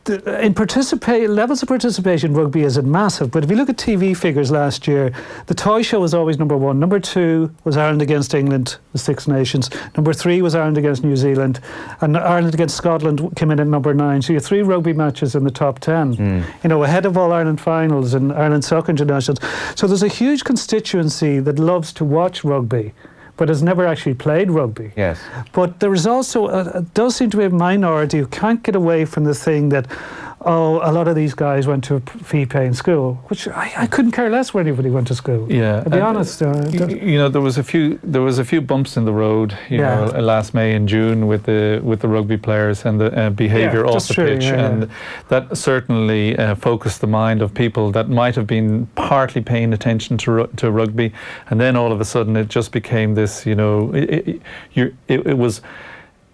In levels of participation, rugby isn't massive. But if you look at TV figures last year, the toy show was always number 1. Number 2 was Ireland against England, the Six Nations. Number 3 was Ireland against New Zealand. And Ireland against Scotland came in at number 9. So you have 3 rugby matches in the top 10, ahead of all Ireland finals and Ireland Soccer Internationals. So there's a huge constituency that loves to watch rugby, but has never actually played rugby. Yes. But there is also, does seem to be a minority who can't get away from the thing that, a lot of these guys went to a fee-paying school, which I couldn't care less where anybody went to school. Yeah. To be honest. There was a few bumps in the road, last May and June with the rugby players and the behaviour off the pitch, and that certainly focused the mind of people that might have been partly paying attention to rugby, and then all of a sudden it just became this, it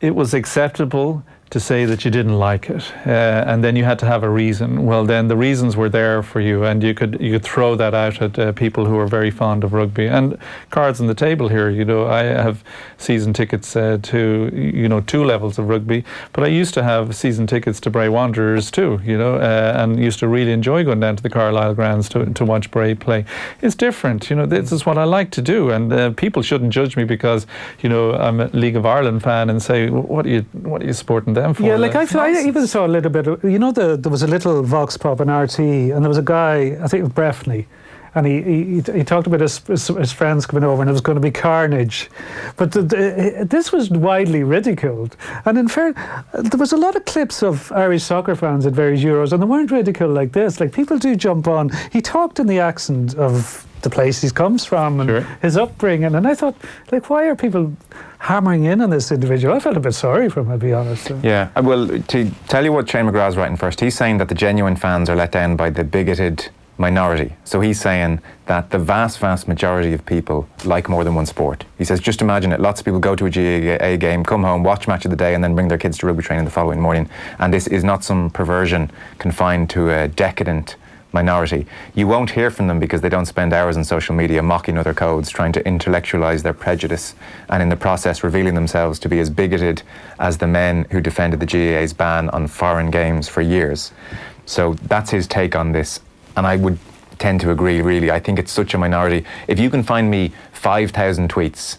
was acceptable to say that you didn't like it, and then you had to have a reason. Well, then the reasons were there for you, and you could throw that out at people who are very fond of rugby. And cards on the table here, I have season tickets to 2 levels of rugby, but I used to have season tickets to Bray Wanderers too, and used to really enjoy going down to the Carlisle grounds to watch Bray play. It's different, this is what I like to do, and people shouldn't judge me because I'm a League of Ireland fan and say, what are you supporting them for? Yeah, I even saw a little bit of, there was a little vox pop on RT, and there was a guy, I think it was Breffney, and he talked about his friends coming over, and it was going to be carnage. But this was widely ridiculed. And in fact, there was a lot of clips of Irish soccer fans at various Euros, and they weren't ridiculed like this. Like, people do jump on. He talked in the accent of the place he comes from and his upbringing, and I thought, why are people hammering in on this individual? I felt a bit sorry for him, I'll be honest. Yeah, well, to tell you what Shane McGrath's writing first, he's saying that the genuine fans are let down by the bigoted minority. So he's saying that the vast majority of people like more than one sport. He says, just imagine it, lots of people go to a GAA game, come home, watch match of the day, and then bring their kids to rugby training the following morning. And this is not some perversion confined to a decadent minority. You won't hear from them because they don't spend hours on social media mocking other codes, trying to intellectualise their prejudice, and in the process revealing themselves to be as bigoted as the men who defended the GAA's ban on foreign games for years. So that's his take on this, and I would tend to agree, really. I think it's such a minority. If you can find me 5,000 tweets,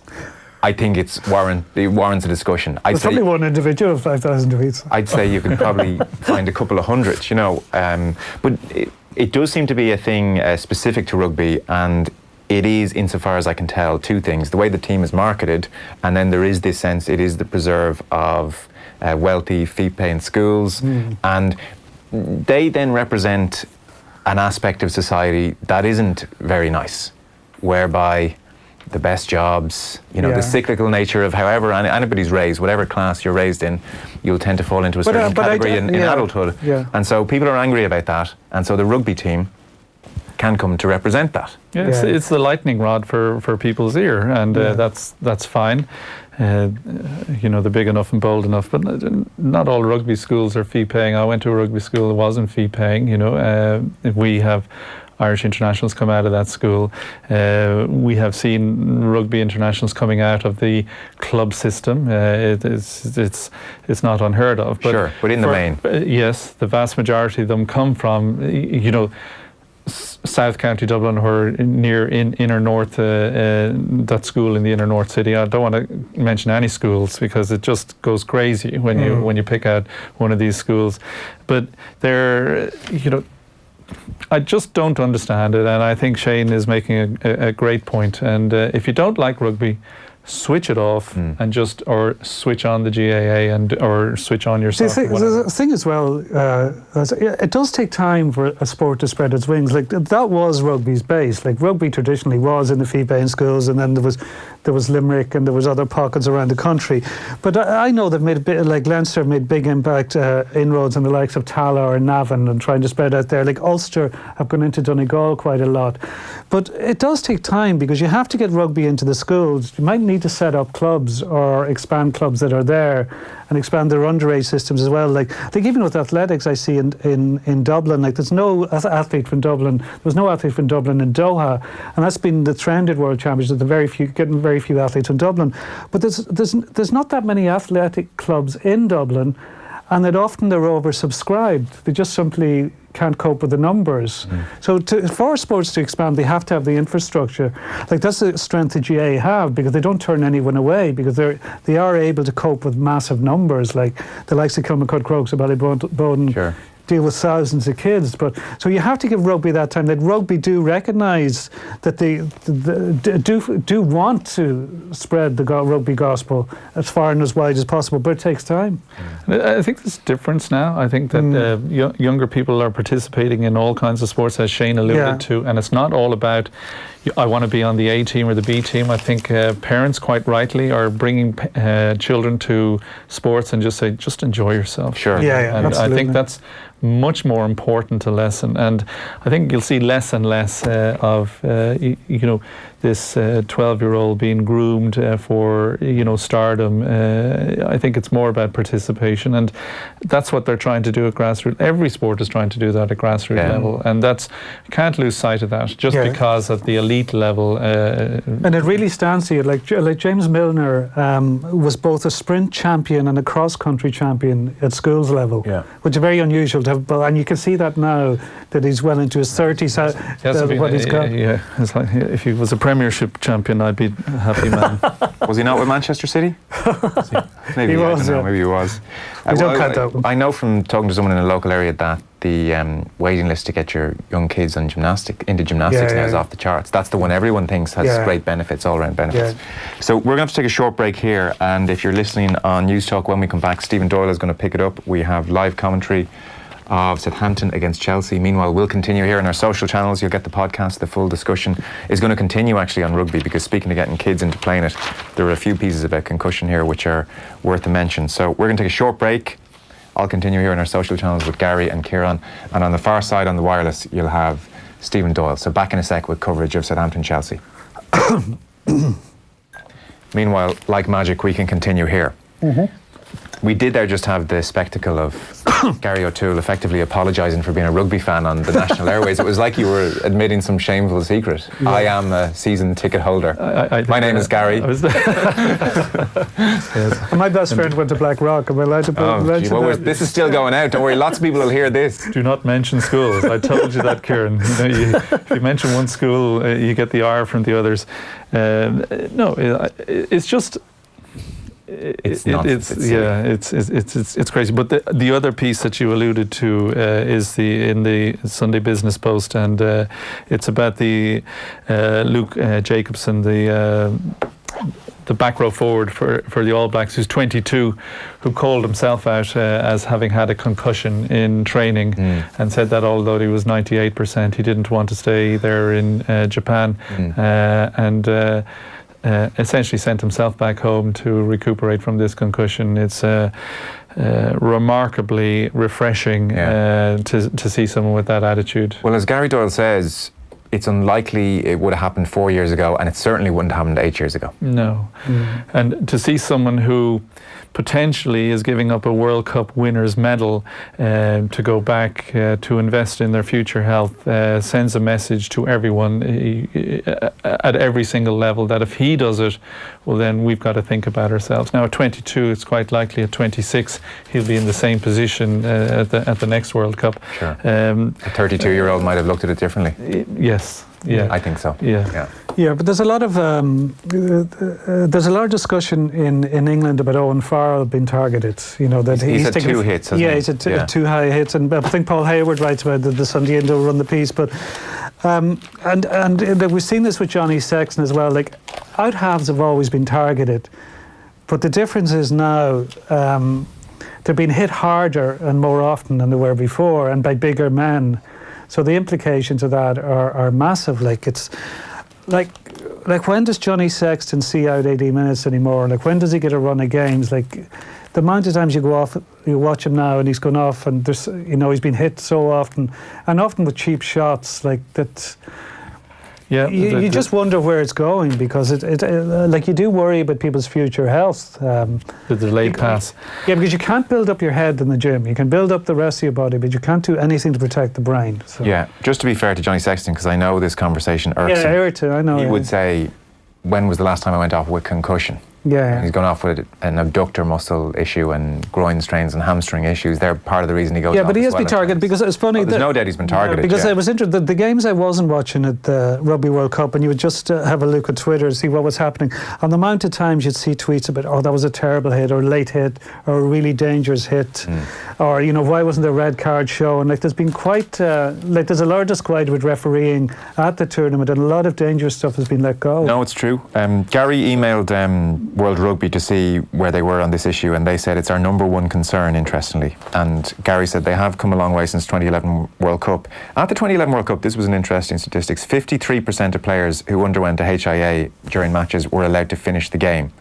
I think it warrants a discussion. There's probably one individual of 5,000 tweets. I'd say you could probably find a couple of hundred, but it does seem to be a thing specific to rugby, and it is, insofar as I can tell, 2 things. The way the team is marketed, and then there is this sense it is the preserve of wealthy, fee-paying schools, and they then represent an aspect of society that isn't very nice, whereby the best jobs, the cyclical nature of however anybody's raised, whatever class you're raised in, you'll tend to fall into a certain category in adulthood. Yeah. And so people are angry about that. And so the rugby team can come to represent that. Yeah, it's the lightning rod for people's ear, and that's fine. They're big enough and bold enough, but not all rugby schools are fee-paying. I went to a rugby school that wasn't fee-paying. We have Irish internationals come out of that school. We have seen rugby internationals coming out of the club system. It's not unheard of. But but in the main. Yes, the vast majority of them come from, South County Dublin, or near inner north, that school in the inner north city. I don't want to mention any schools because it just goes crazy when you pick out one of these schools. But they're, I just don't understand it, and I think Shane is making a great point. And if you don't like rugby, switch it off and or switch on the GAA or switch on your soccer. The thing as well, it does take time for a sport to spread its wings. Like, that was rugby's base. Like, rugby traditionally was in the fee-paying schools, and then there was there was Limerick and there was other pockets around the country. But I know they've made a bit, like Leinster made big impact, inroads in the likes of Tala or Navan and trying to spread out there. Like Ulster have gone into Donegal quite a lot. But it does take time because you have to get rugby into the schools. You might need to set up clubs or expand clubs that are there and expand their underage systems as well. Like even with athletics, I see in Dublin, like there's no athlete from Dublin. There was no athlete from Dublin in Doha, and that's been the trend at World Championships. Getting very few athletes in Dublin, but there's not that many athletic clubs in Dublin, and that often they're oversubscribed. They just simply can't cope with the numbers. So for sports to expand, they have to have the infrastructure. Like that's the strength the GA have, because they don't turn anyone away, because they are able to cope with massive numbers, like the likes of Kilmacud Crokes, Ballybowden, Sure. deal with thousands of kids. But so you have to give rugby that time. That rugby do recognise that they do want to spread the rugby gospel as far and as wide as possible, but it takes time. I think there's a difference now. I think that younger people are participating in all kinds of sports, as Shane alluded to, and it's not all about I want to be on the A team or the B team. I think parents, quite rightly, are bringing children to sports and just say, just enjoy yourself. Sure. And absolutely. I think that's much more important to lesson. And I think you'll see less and less of, this 12-year-old being groomed for, stardom. I think it's more about participation. And that's what they're trying to do at grassroots. Every sport is trying to do that at grassroots level. And you can't lose sight of that just because at the elite level. And it really stands to you. Like James Milner was both a sprint champion and a cross-country champion at schools level, which is very unusual to have. And you can see that now that he's well into his 30s, what he's got. Yeah, it's like, if he was a Premiership champion, I'd be a happy man. Was he not with Manchester City? Maybe he was. Maybe he was. I know from talking to someone in a local area that the waiting list to get your young kids on into gymnastics now is off the charts. That's the one everyone thinks has great benefits, all-round benefits. So we're going to have to take a short break here, and if you're listening on News Talk, when we come back, Stephen Doyle is going to pick it up. We have live commentary of Southampton against Chelsea. Meanwhile, we'll continue here on our social channels. You'll get the podcast. The full discussion is going to continue actually on rugby, because speaking of getting kids into playing it, there are a few pieces about concussion here which are worth a mention. So we're going to take a short break. I'll continue here on our social channels with Gary and Kieran, and on the far side on the wireless you'll have Stephen Doyle. So back in a sec with coverage of Southampton-Chelsea. Meanwhile, like magic, we can continue here. We did there just have the spectacle of Gary O'Toole effectively apologising for being a rugby fan on the national airways. It was like you were admitting some shameful secret. I am a season ticket holder. My name is Gary. And my best friend went to Black Rock. Am I allowed to mention that? This is still going out. Don't worry, lots of people will hear this. Do not mention schools. I told you that, Kieran. If you mention one school, you get the ire from the others. It's just... It's crazy. But the other piece that you alluded to is in the Sunday Business Post, and it's about the Luke Jacobson, the back row forward for the All Blacks, who's 22, who called himself out as having had a concussion in training, and said that although he was 98%, he didn't want to stay there in Japan, and essentially sent himself back home to recuperate from this concussion. It's remarkably refreshing to see someone with that attitude. Well, as Gary Doyle says, it's unlikely it would have happened 4 years ago, and it certainly wouldn't have happened 8 years ago. No. And to see someone who potentially is giving up a World Cup winner's medal to go back to invest in their future health sends a message to everyone at every single level that if he does it, well, then we've got to think about ourselves. Now, at 22, it's quite likely at 26 he'll be in the same position at the next World Cup. Sure. A 32-year-old might have looked at it differently. Yes. Yeah, I think so. Yeah, but there's a lot of discussion in England about Owen Farrell being targeted. You know that he's had 2 hits. He's had 2 high hits, and I think Paul Hayward writes about the Sunday Indo run the piece. But and we've seen this with Johnny Sexton as well. Like out halves have always been targeted, but the difference is now they're being hit harder and more often than they were before, and by bigger men. So the implications of that are massive. Like it's like like, when does Johnny Sexton see out 80 minutes anymore? Like, when does he get a run of games? Like, the amount of times you go off, you watch him now, and he's gone off, and there's, he's been hit so often, and often with cheap shots, like that. Yeah, you just wonder where it's going, because like, you do worry about people's future health. The delayed pass. Yeah, because you can't build up your head in the gym. You can build up the rest of your body, but you can't do anything to protect the brain. So. Yeah, just to be fair to Johnny Sexton, because I know this conversation irks him. Yeah, I irks him, I know. He would say, when was the last time I went off with concussion? Yeah. And he's gone off with an abductor muscle issue and groin strains and hamstring issues. They're part of the reason he goes off. Yeah, but he has been targeted, because it's funny. There's no doubt he's been targeted. Because I was interested, the games I wasn't watching at the Rugby World Cup, and you would just have a look at Twitter to see what was happening. On the amount of times you'd see tweets about, oh, that was a terrible hit, or late hit, or a really dangerous hit, or, why wasn't there a red card shown? Like, there's been quite, there's a large disquiet with refereeing at the tournament, and a lot of dangerous stuff has been let go. No, it's true. Gary emailed World Rugby to see where they were on this issue, and they said it's our number one concern, interestingly. And Gary said they have come a long way since 2011 World Cup. At the 2011 World Cup, this was an interesting statistics, 53% of players who underwent a HIA during matches were allowed to finish the game,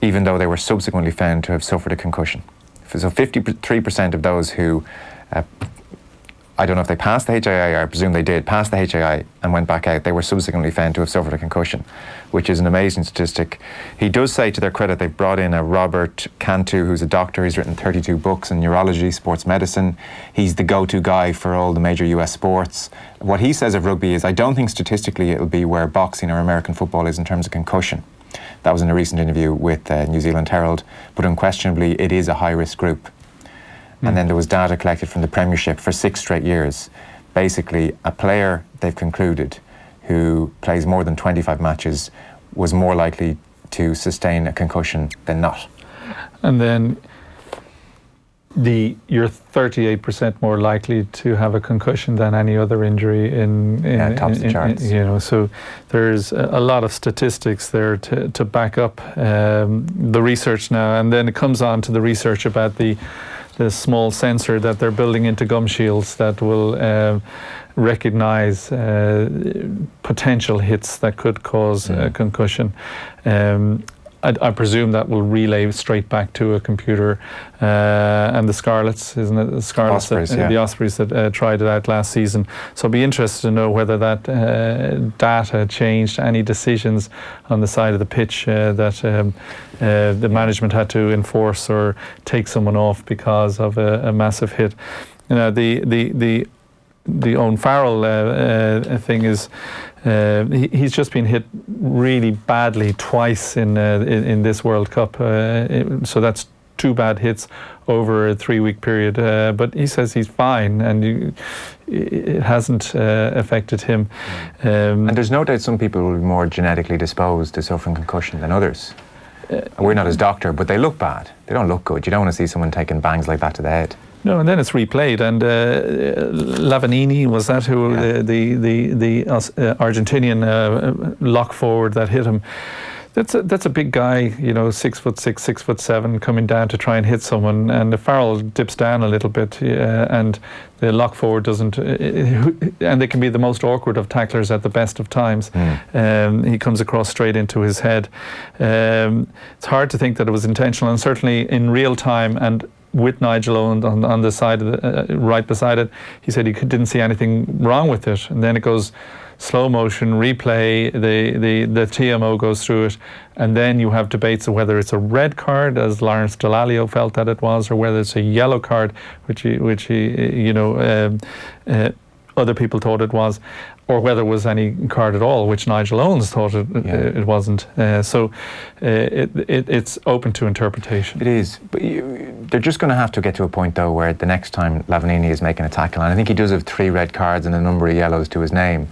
even though they were subsequently found to have suffered a concussion. So 53% of those who, I don't know if they passed the HII, or I presume they did, pass the HII and went back out, they were subsequently found to have suffered a concussion, which is an amazing statistic. He does say, to their credit, they've brought in a Robert Cantu, who's a doctor. He's written 32 books in neurology, sports medicine. He's the go-to guy for all the major US sports. What he says of rugby is, I don't think statistically it'll be where boxing or American football is in terms of concussion. That was in a recent interview with New Zealand Herald, but unquestionably it is a high-risk group. And then there was data collected from the Premiership for 6 straight years. Basically, a player, they've concluded, who plays more than 25 matches was more likely to sustain a concussion than not. And then you're 38% more likely to have a concussion than any other injury tops the charts. So there's a lot of statistics there to back up the research now. And then it comes on to the research about the small sensor that they're building into gum shields that will recognize potential hits that could cause a concussion. I presume that will relay straight back to a computer. And the Scarlets, isn't it? The Scarlets, the Ospreys that tried it out last season. So I'd be interested to know whether that data changed any decisions on the side of the pitch that the management had to enforce or take someone off because of a massive hit. The Owen Farrell thing is he's just been hit really badly twice in this World Cup. So that's 2 bad hits over a 3-week period. But he says he's fine, and it hasn't affected him. And there's no doubt some people will be more genetically disposed to suffering concussion than others. We're not his doctor, but they look bad. They don't look good. You don't want to see someone taking bangs like that to the head. No, and then it's replayed. And Lavanini, was that who the Argentinian lock forward that hit him? That's a big guy, 6'6", 6'7", coming down to try and hit someone, and the Farrell dips down a little bit, and the lock forward doesn't, and they can be the most awkward of tacklers at the best of times. He comes across straight into his head. It's hard to think that it was intentional, and certainly in real time, and with Nigel Owen on the side of right beside it, he said he didn't see anything wrong with it, and then it goes slow motion replay, the TMO goes through it, and then you have debates of whether it's a red card, as Lawrence Delalio felt that it was, or whether it's a yellow card, which other people thought it was, or whether it was any card at all, which Nigel Owens thought it wasn't. So it's open to interpretation. It is, but they're just going to have to get to a point, though, where the next time Lavanini is making a tackle, and I think he does have 3 red cards and a number of yellows to his name,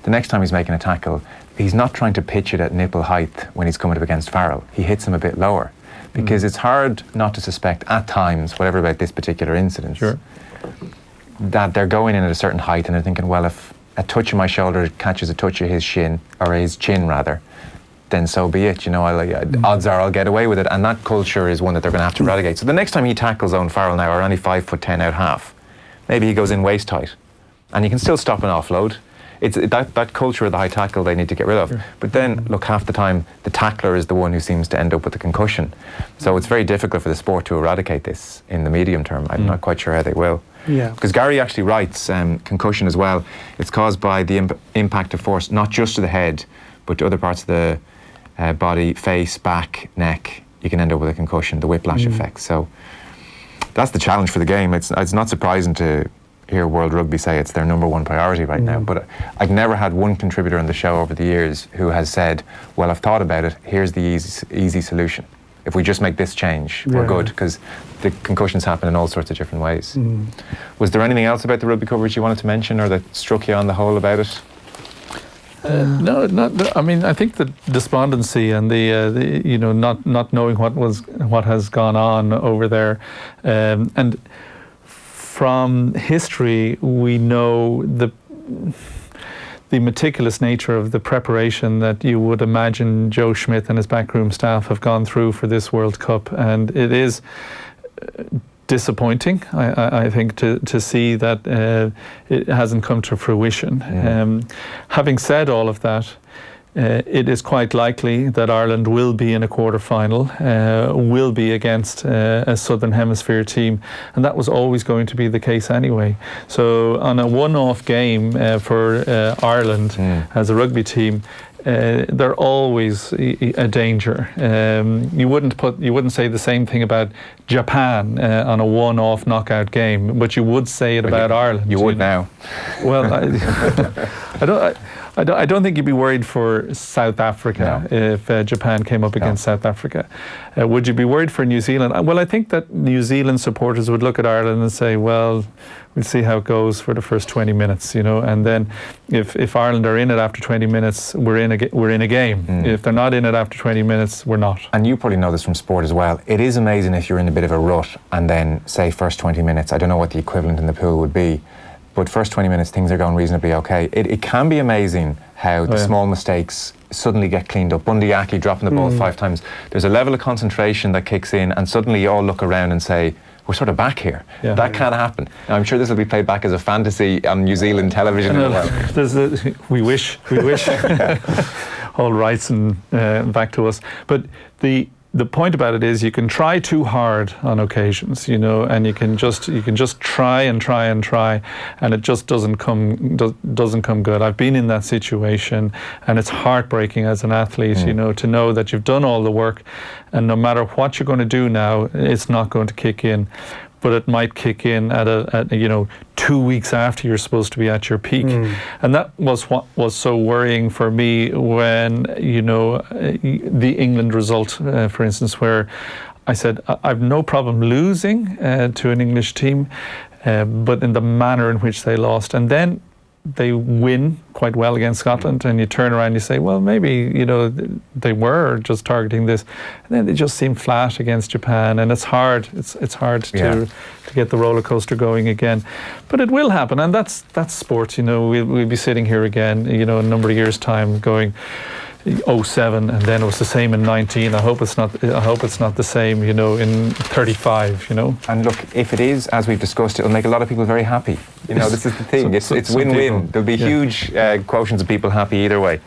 the next time he's making a tackle, he's not trying to pitch it at nipple height when he's coming up against Farrell. He hits him a bit lower, because it's hard not to suspect at times, whatever about this particular incident, that they're going in at a certain height and they're thinking, well, if a touch of my shoulder catches a touch of his shin, or his chin rather, then so be it. Odds are I'll get away with it, and that culture is one that they're going to have to relegate. So the next time he tackles Owen Farrell now, or only 5'10" out half, maybe he goes in waist height, and you can still stop an offload. it's that culture of the high tackle they need to get rid of. But then, look, half the time the tackler is the one who seems to end up with a concussion. So it's very difficult for the sport to eradicate this in the medium term. I'm not quite sure how they will. Yeah. Because Gary actually writes concussion as well. It's caused by the impact of force, not just to the head, but to other parts of the body, face, back, neck. You can end up with a concussion, the whiplash effect. So that's the challenge for the game. It's not surprising to hear World Rugby say it's their number one priority right now. But I've never had one contributor on the show over the years who has said, well, I've thought about it, here's the easy solution. If we just make this change, we're good, because the concussions happen in all sorts of different ways. Was there anything else about the rugby coverage you wanted to mention, or that struck you on the whole about it? No, I mean, I think the despondency and the you know, not knowing what has gone on over there, and from history we know the meticulous nature of the preparation that you would imagine Joe Schmidt and his backroom staff have gone through for this World Cup, and it is disappointing, I think, to see that it hasn't come to fruition. Having said all of that, it is quite likely that Ireland will be in a quarter-final, will be against a Southern Hemisphere team, and that was always going to be the case anyway. So on a one-off game for Ireland as a rugby team, they're always a danger. You wouldn't say the same thing about Japan on a one-off knockout game, but you would say it about Ireland. You would now. Well, I don't think you'd be worried for South Africa if Japan came up against South Africa. Would you be worried for New Zealand? Well, I think that New Zealand supporters would look at Ireland and say, well, we'll see how it goes for the first 20 minutes, you know, and then if Ireland are in it after 20 minutes, we're in a game. If they're not in it after 20 minutes, we're not. And you probably know this from sport as well. It is amazing if you're in a bit of a rut and then, say, first 20 minutes, I don't know what the equivalent in the pool would be, but first 20 minutes things are going reasonably okay. It can be amazing how the small mistakes suddenly get cleaned up. Bundy Aki dropping the ball 5 times. There's a level of concentration that kicks in, and suddenly you all look around and say, we're sort of back here. That can't happen. Now, I'm sure this will be played back as a fantasy on New Zealand television. We wish. All rights and back to us. But the point about it is you can try too hard on occasions, you know, and you can just try, and it just doesn't come good. I've been in that situation, and it's heartbreaking as an athlete, you know, to know that you've done all the work, and no matter what you're going to do now, it's not going to kick in. But it might kick in at 2 weeks after you're supposed to be at your peak. And that was what was so worrying for me when, you know, the England result, for instance, where I said, I've no problem losing to an English team, but in the manner in which they lost. And then they win quite well against Scotland, and you turn around and you say, well, maybe, you know, they were just targeting this, and then they just seem flat against Japan, and it's hard to get the roller coaster going again. But it will happen, and that's sport. You know, we'll be sitting here again, you know, in a number of years' time going 07, and then it was the same in 19. I hope it's not the same, you know, in 35, you know. And look, if it is, as we've discussed, it'll make a lot of people very happy. You know, this is the thing. It's win-win. There'll be huge quotients of people happy either way.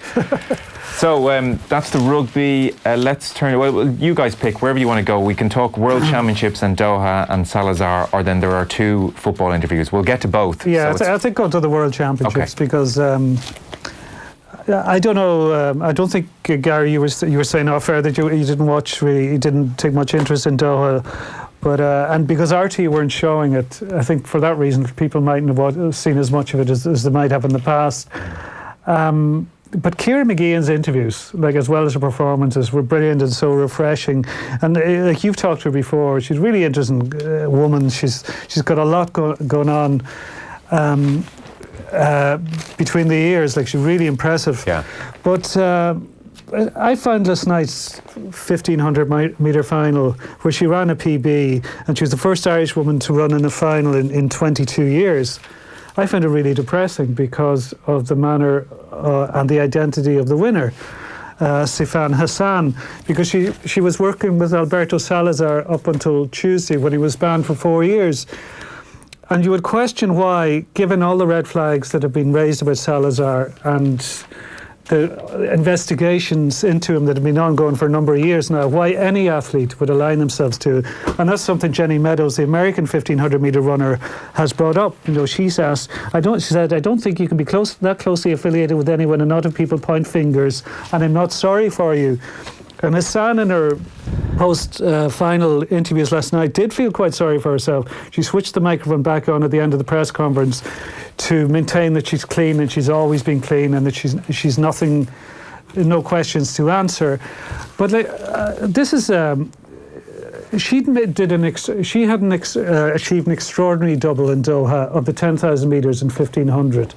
So that's the rugby. Let's turn. Well, you guys pick wherever you want to go. We can talk World Championships and Doha and Salazar, or then there are 2 football interviews. We'll get to both. Yeah, so I think go to the World Championships because. I don't know. I don't think Gary, you were saying off air that you didn't watch. Really, you didn't take much interest in Doha, but and because RT weren't showing it, I think for that reason people mightn't have seen as much of it as they might have in the past. But Kieran McGeehan's interviews, like as well as her performances, were brilliant and so refreshing. And like you've talked to her before, she's a really interesting woman. She's got a lot going on. Between the ears, like she's really impressive. Yeah. But I found last night's 1500 metre final where she ran a PB, and she was the first Irish woman to run in a final in 22 years. I found it really depressing because of the manner and the identity of the winner, Sifan Hassan, because she was working with Alberto Salazar up until Tuesday when he was banned for 4 years. And you would question why, given all the red flags that have been raised about Salazar and the investigations into him that have been ongoing for a number of years now, why any athlete would align themselves to. And that's something Jenny Meadows, the American 1500-metre runner, has brought up. You know, she's asked, she said, I don't think you can be that closely affiliated with anyone and not have people point fingers, and I'm not sorry for you. And Hassan, in her post-final interviews last night, did feel quite sorry for herself. She switched the microphone back on at the end of the press conference to maintain that she's clean and she's always been clean and that she's nothing, no questions to answer. But this is she had achieved an extraordinary double in Doha of the 10,000 metres and 1,500.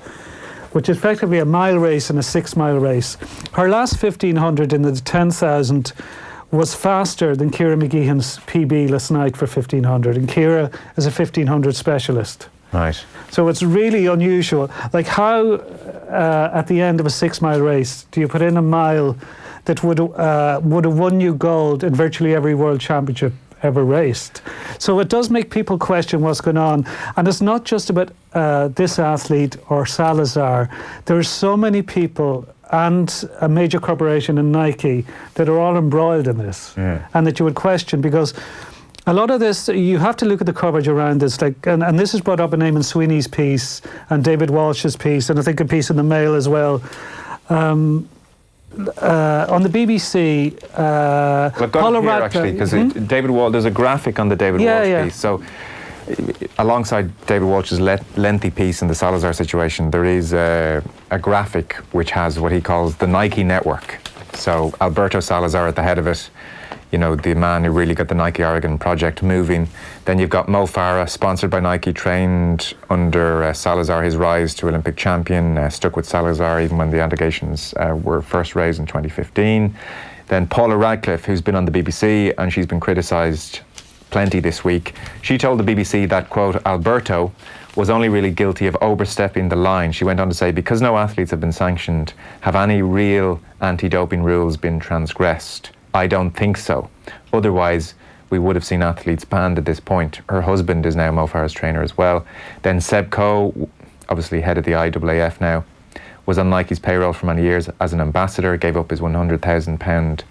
Which is effectively a mile race and a 6 mile race. Her last 1,500 in the 10,000 was faster than Ciara McGeehan's PB last night for 1,500, and Ciara is a 1,500 specialist. Right. So it's really unusual. Like, how at the end of a 6 mile race do you put in a mile that would have won you gold in virtually every world championship ever raced? So it does make people question what's going on. And it's not just about this athlete or Salazar. There are so many people and a major corporation in Nike that are all embroiled in this, and that you would question, because a lot of this, you have to look at the coverage around this, and this is brought up in Eamon Sweeney's piece and David Walsh's piece, and I think a piece in the Mail as well. On the BBC, Paula Radcliffe, actually, because David Walsh, there's a graphic on the David Walsh piece. So, alongside David Walsh's lengthy piece in the Salazar situation, there is a graphic which has what he calls the Nike network. So Alberto Salazar at the head of it, you know, the man who really got the Nike Oregon project moving. Then you've got Mo Farah, sponsored by Nike, trained under Salazar, his rise to Olympic champion, stuck with Salazar even when the allegations were first raised in 2015. Then Paula Radcliffe, who's been on the BBC, and she's been criticised plenty this week. She told the BBC that, quote, Alberto was only really guilty of overstepping the line. She went on to say, because no athletes have been sanctioned, have any real anti-doping rules been transgressed? I don't think so. Otherwise, we would have seen athletes banned at this point. Her husband is now Mo Farah's trainer as well. Then Seb Coe, obviously head of the IAAF now, was on Nike's payroll for many years as an ambassador, gave up his £100,000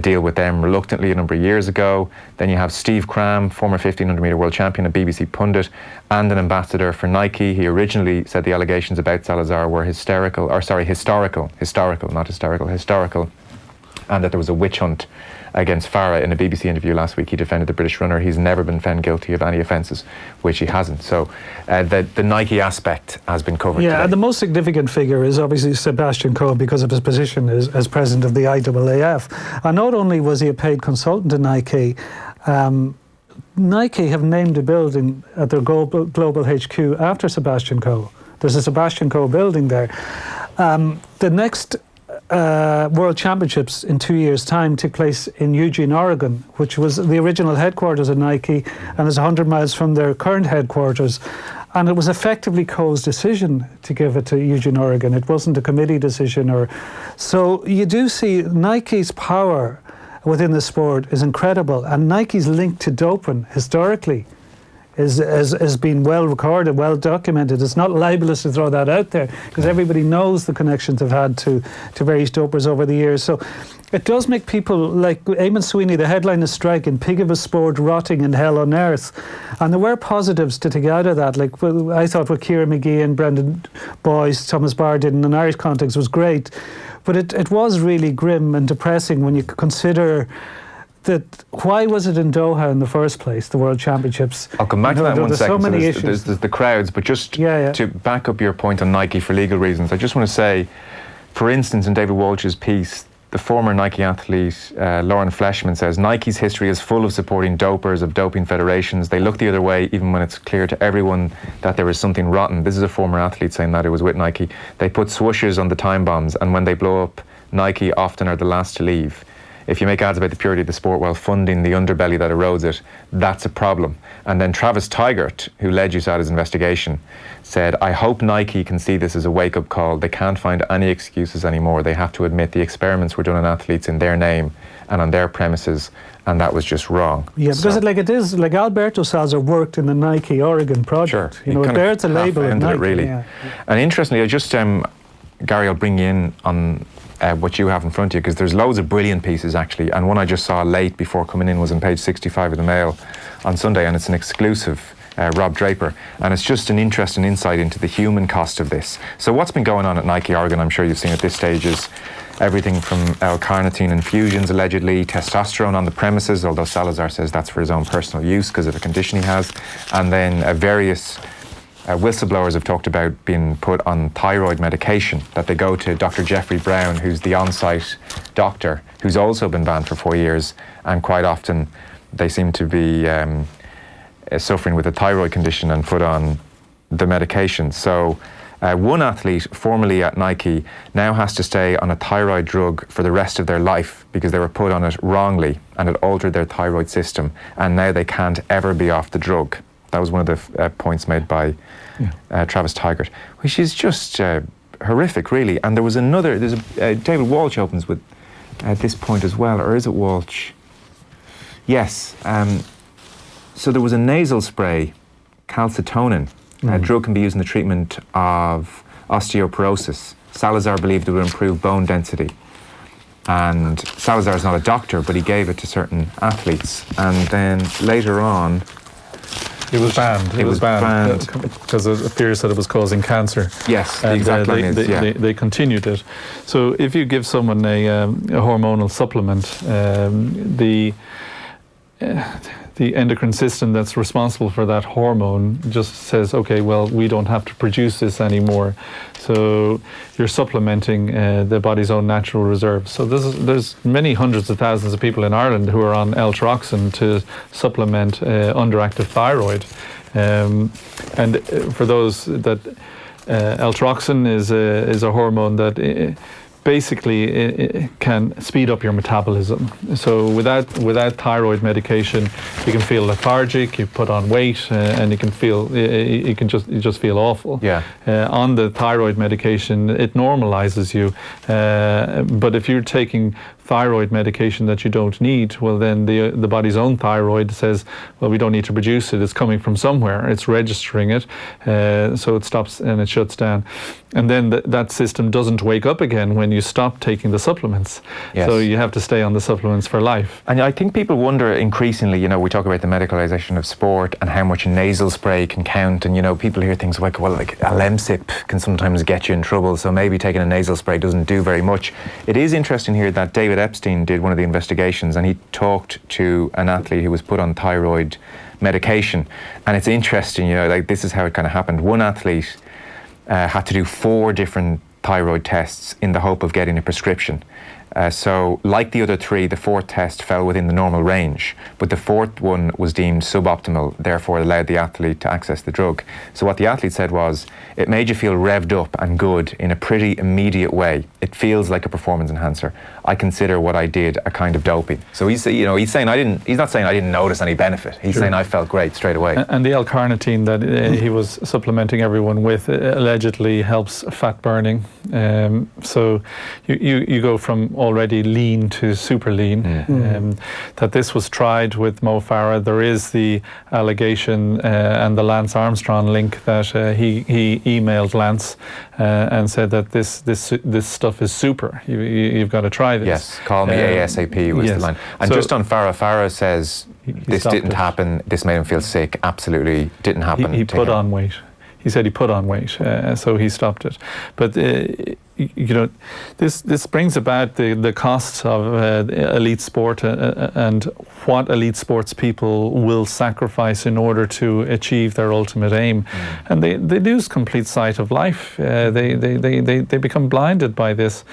deal with them reluctantly a number of years ago. Then you have Steve Cram, former 1,500-metre world champion, a BBC pundit, and an ambassador for Nike. He originally said the historical, and that there was a witch hunt against Farah. In a BBC interview last week, he defended the British runner. He's never been found guilty of any offences, which he hasn't. So the Nike aspect has been covered today. And the most significant figure is obviously Sebastian Coe, because of his position as president of the IAAF. And not only was he a paid consultant to Nike, Nike have named a building at their global HQ after Sebastian Coe. There's a Sebastian Coe building there. The next World Championships in 2 years' time took place in Eugene, Oregon, which was the original headquarters of Nike and is 100 miles from their current headquarters. And it was effectively Coe's decision to give it to Eugene, Oregon. It wasn't a committee decision. So you do see Nike's power within the sport is incredible, and Nike's link to doping historically has been well recorded, well documented. It's not libelous to throw that out there, because everybody knows the connections they've had to various dopers over the years. So it does make people like Eamon Sweeney, the headline is striking, pig of a sport rotting in hell on earth. And there were positives to take out of that. Like, well, I thought what Ciara McGee and Brendan Boyce, Thomas Barr did in an Irish context was great. But it was really grim and depressing when you consider that why was it in Doha in the first place, the World Championships? I'll come back to that in 1 second. So many issues. There's the crowds, but just to back up your point on Nike for legal reasons, I just want to say, for instance, in David Walsh's piece, the former Nike athlete, Lauren Fleshman, says, Nike's history is full of supporting dopers, of doping federations. They look the other way even when it's clear to everyone that there is something rotten. This is a former athlete saying that, it was with Nike. They put swooshes on the time bombs, and when they blow up, Nike often are the last to leave. If you make ads about the purity of the sport while funding the underbelly that erodes it, that's a problem. And then Travis Tigert, who led USADA's investigation, said, I hope Nike can see this as a wake-up call. They can't find any excuses anymore. They have to admit the experiments were done on athletes in their name and on their premises, and that was just wrong. Yeah, because it is like Alberto Salazar worked in the Nike Oregon project. Sure. You know, it bears a label of Nike. It really. Yeah. And interestingly, I just Gary, I'll bring you in on what you have in front of you, because there's loads of brilliant pieces actually, and one I just saw late before coming in was on page 65 of the Mail on Sunday, and it's an exclusive. Rob Draper, and it's just an interesting insight into the human cost of this. So what's been going on at Nike Oregon, I'm sure you've seen at this stage, is everything from L-carnitine infusions, allegedly, testosterone on the premises, although Salazar says that's for his own personal use because of a condition he has, and then various whistleblowers have talked about being put on thyroid medication, that they go to Dr. Jeffrey Brown, who's the on-site doctor, who's also been banned for 4 years, and quite often they seem to be suffering with a thyroid condition and put on the medication. So one athlete formerly at Nike now has to stay on a thyroid drug for the rest of their life because they were put on it wrongly and it altered their thyroid system, and now they can't ever be off the drug. That was one of the points made by Travis Tigert, which is just horrific, really. And there was another, David Walsh opens with at this point as well, or is it Walsh? Yes. So there was a nasal spray, Calcitonin. A drug can be used in the treatment of osteoporosis. Salazar believed it would improve bone density. And Salazar is not a doctor, but he gave it to certain athletes. And then later on... It was banned. It was banned because of fears that it was causing cancer. Yes, the exact line is, they continued it. So if you give someone a hormonal supplement, the endocrine system that's responsible for that hormone just says, okay, well, we don't have to produce this anymore. So you're supplementing the body's own natural reserves. So there's many hundreds of thousands of people in Ireland who are on L-tyroxine to supplement underactive thyroid. And for those that L-tyroxine is a hormone that basically it can speed up your metabolism. So without thyroid medication, you can feel lethargic, you put on weight, and you can just feel awful. Yeah. On the thyroid medication, it normalizes you. But if you're taking thyroid medication that you don't need, well then the body's own thyroid says, well, we don't need to produce it, it's coming from somewhere, it's registering it, so it stops and it shuts down. And then that system doesn't wake up again when you stop taking the supplements. Yes. So you have to stay on the supplements for life. And I think people wonder increasingly, we talk about the medicalisation of sport and how much a nasal spray can count, and people hear things like, well, like a Lemsip can sometimes get you in trouble, so maybe taking a nasal spray doesn't do very much. It is interesting here that David Epstein did one of the investigations, and he talked to an athlete who was put on thyroid medication, and it's interesting, this is how it kind of happened. One athlete had to do 4 different thyroid tests in the hope of getting a prescription. So like the other 3, the 4th test fell within the normal range, but the 4th one was deemed suboptimal, therefore allowed the athlete to access the drug. So what the athlete said was, it made you feel revved up and good in a pretty immediate way. It feels like a performance enhancer. I consider what I did a kind of doping. So he's saying he's not saying I didn't notice any benefit. He's saying I felt great straight away. And the L-carnitine that he was supplementing everyone with allegedly helps fat burning. So you go from already lean to super lean. That this was tried with Mo Farah. There is the allegation and the Lance Armstrong link that he emailed Lance and said that this stuff is super. You've got to try this. Yes, call me ASAP was the line. And so, just on Farah says this didn't happen. This made him feel sick. Absolutely didn't happen. He put on weight. He said he put on weight, so he stopped it. But this brings about the costs of elite sport and what elite sports people will sacrifice in order to achieve their ultimate aim, and they lose complete sight of life. They become blinded by this,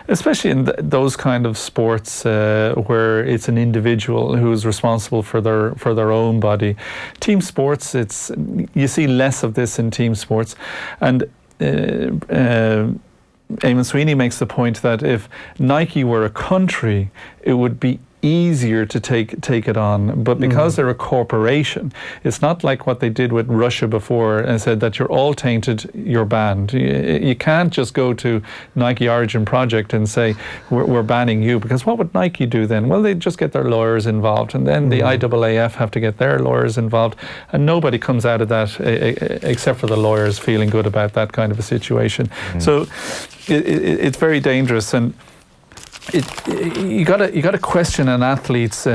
especially in those kind of sports where it's an individual who is responsible for their own body. Team sports, you see less of this in team sports, and Eamon Sweeney makes the point that if Nike were a country, it would be easier to take it on. But because they're a corporation, it's not like what they did with Russia before and said that you're all tainted, you're banned. You can't just go to Nike Origin Project and say, we're banning you, because what would Nike do then? Well, they'd just get their lawyers involved, and then the IAAF have to get their lawyers involved, and nobody comes out of that except for the lawyers feeling good about that kind of a situation. So it's very dangerous, and you got to question an athlete's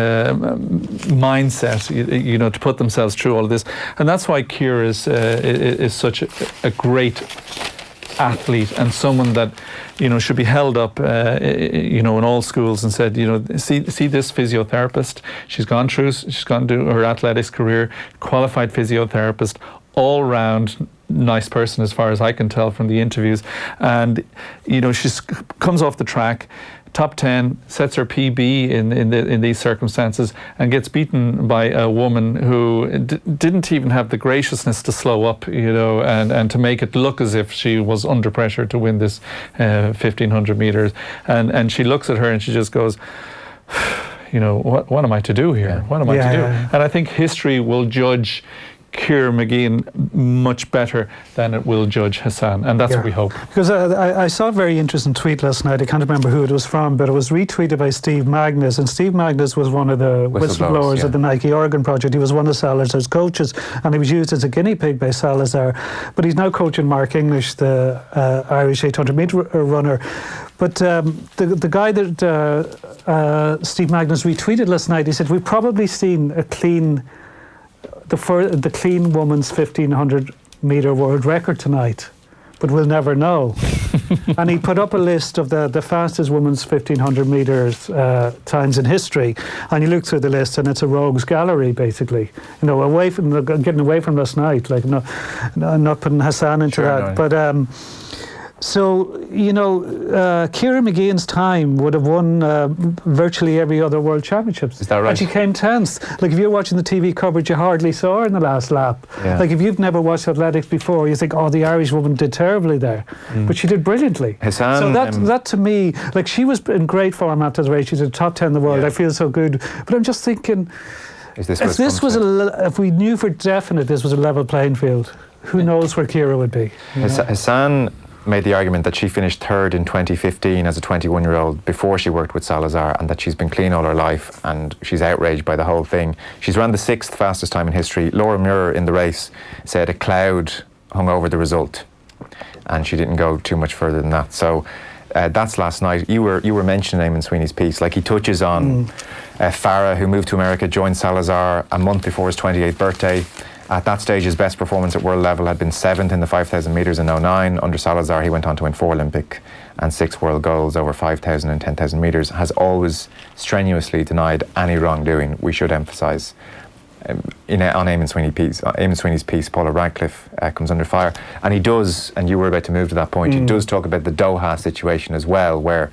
mindset, you know, to put themselves through all of this, and that's why Ciara is such a great athlete, and someone that, you know, should be held up, you know, in all schools and said, you know, see this physiotherapist. She's gone through her athletics career, qualified physiotherapist, all round nice person as far as I can tell from the interviews, and you know, she comes off the track, top 10, sets her PB in these circumstances, and gets beaten by a woman who didn't even have the graciousness to slow up, you know, and to make it look as if she was under pressure to win this 1500 meters, and she looks at her and she just goes, you know, what am I to do here? What am I to do? And I think history will judge Ciara McGeehan much better than it will judge Hassan, and that's what we hope. Because I saw a very interesting tweet last night. I can't remember who it was from, but it was retweeted by Steve Magnus, and Steve Magnus was one of the whistleblowers at the Nike Origin Project. He was one of Salazar's coaches, and he was used as a guinea pig by Salazar, but he's now coaching Mark English, the Irish 800 metre runner. But the guy that Steve Magnus retweeted last night, he said, we've probably seen a clean woman's 1500 metre world record tonight, but we'll never know. And he put up a list of the fastest women's 1500 metres times in history, and you look through the list and it's a rogues gallery, basically, you know, getting away from last night, like not putting Hassan into that. But so, you know, Ciara McGeehan's time would have won virtually every other World Championships. Is that right? And she came 10th. Like, if you're watching the TV coverage, you hardly saw her in the last lap. Like, if you've never watched athletics before, you think, oh, the Irish woman did terribly there. But she did brilliantly. Hassan, so that to me, like, she was in great form after the race. She's in the top 10 in the world. I feel so good. But I'm just thinking, if we knew for definite this was a level playing field, who knows where Ciara would be? Hassan made the argument that she finished third in 2015 as a 21-year-old before she worked with Salazar, and that she's been clean all her life, and she's outraged by the whole thing. She's ran the 6th fastest time in history. Laura Muir in the race said a cloud hung over the result, and she didn't go too much further than that. So that's last night. You were mentioning Eamon Sweeney's piece, like he touches on Farah, who moved to America, joined Salazar a month before his 28th birthday. At that stage, his best performance at world level had been 7th in the 5,000 metres in 2009. Under Salazar, he went on to win 4 Olympic and 6 world golds over 5,000 and 10,000 metres. Has always strenuously denied any wrongdoing, we should emphasise. On Eamon Sweeney's piece, Paula Radcliffe comes under fire. And he does, and you were about to move to that point, he does talk about the Doha situation as well, where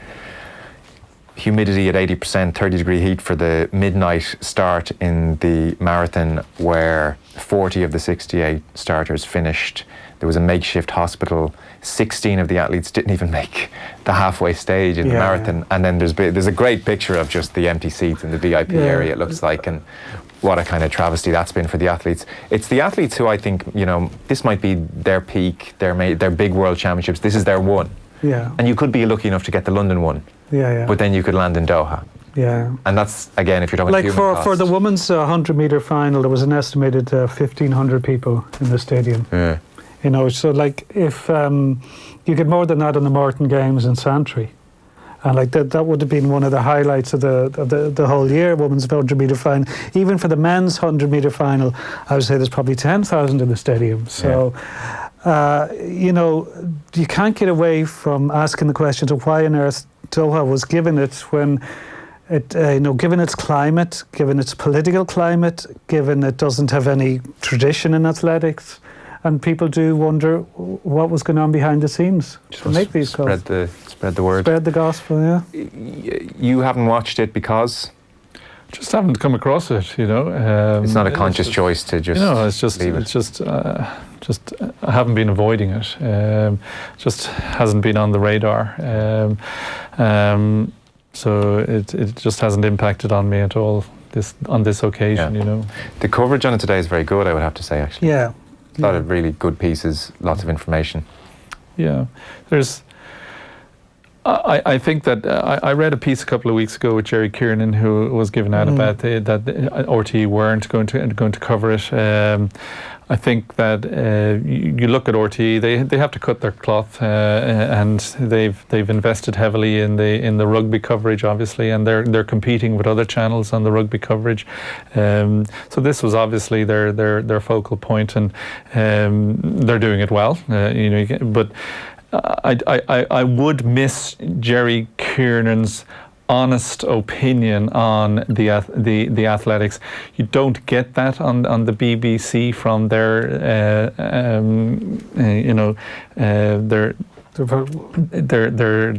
humidity at 80%, 30-degree heat for the midnight start in the marathon, where 40 of the 68 starters finished. There was a makeshift hospital. 16 of the athletes didn't even make the halfway stage in the marathon. And then there's a great picture of just the empty seats in the VIP area, it looks like, and what a kind of travesty that's been for the athletes. It's the athletes who I think, you know, this might be their peak, their big world championships. This is their one. And you could be lucky enough to get the London one. But then you could land in Doha. And that's, again, if you're talking like for the women's 100 metre final, there was an estimated 1,500 people in the stadium. You know, so like if you get more than that on the Morton Games in Santry, and like that would have been one of the highlights of the whole year, women's 100 metre final. Even for the men's 100 metre final, I would say there's probably 10,000 in the stadium. So. You know, you can't get away from asking the questions of why on earth Doha was given it when it, you know, given its climate, given its political climate, given it doesn't have any tradition in athletics, and people do wonder what was going on behind the scenes to make these calls. Spread the word. Spread the gospel, You haven't watched it because? Just haven't come across it, you know. It's not a conscious choice to just leave it. Just I haven't been avoiding it. Just hasn't been on the radar. So it just hasn't impacted on me at all on this occasion, you know. The coverage on it today is very good, I would have to say, actually. Yeah. A lot of really good pieces, lots of information. Yeah. I think that I read a piece a couple of weeks ago with Jerry Kieran, who was given out about that RTE weren't going to cover it. I think that you look at RTE, they have to cut their cloth, and they've invested heavily in the rugby coverage, obviously, and they're competing with other channels on the rugby coverage. So this was obviously their focal point, and they're doing it well. But I would miss Jerry Kiernan's honest opinion on the athletics. You don't get that on the BBC from their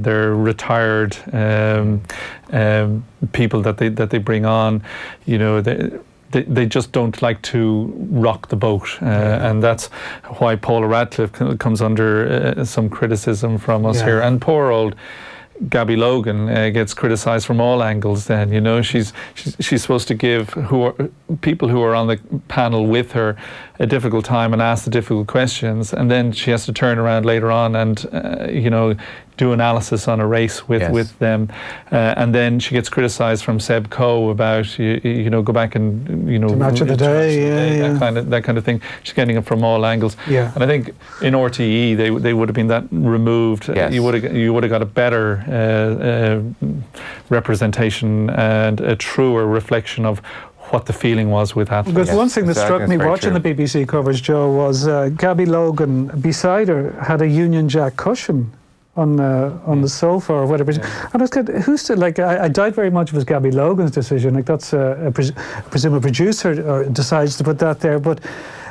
they're retired people that they bring on. You know, they just don't like to rock the boat, and that's why Paula Radcliffe comes under some criticism from us here. And poor old Gabby Logan gets criticised from all angles. Then, you know, she's supposed to give people who are on the panel with her a difficult time and ask the difficult questions, and then she has to turn around later on and do analysis on a race with them, and then she gets criticised from Seb Coe about go back and the match of the day, that kind of thing. She's getting it from all angles, and I think in RTE they would have been that removed. You would have got a better representation and a truer reflection of what the feeling was with athletes. Because one thing that struck me watching the BBC coverage, Joe, was Gabby Logan beside her had a Union Jack cushion on the sofa or whatever. And I was kind of, I doubt very much it was Gabby Logan's decision. Like, that's I presume a producer decides to put that there, but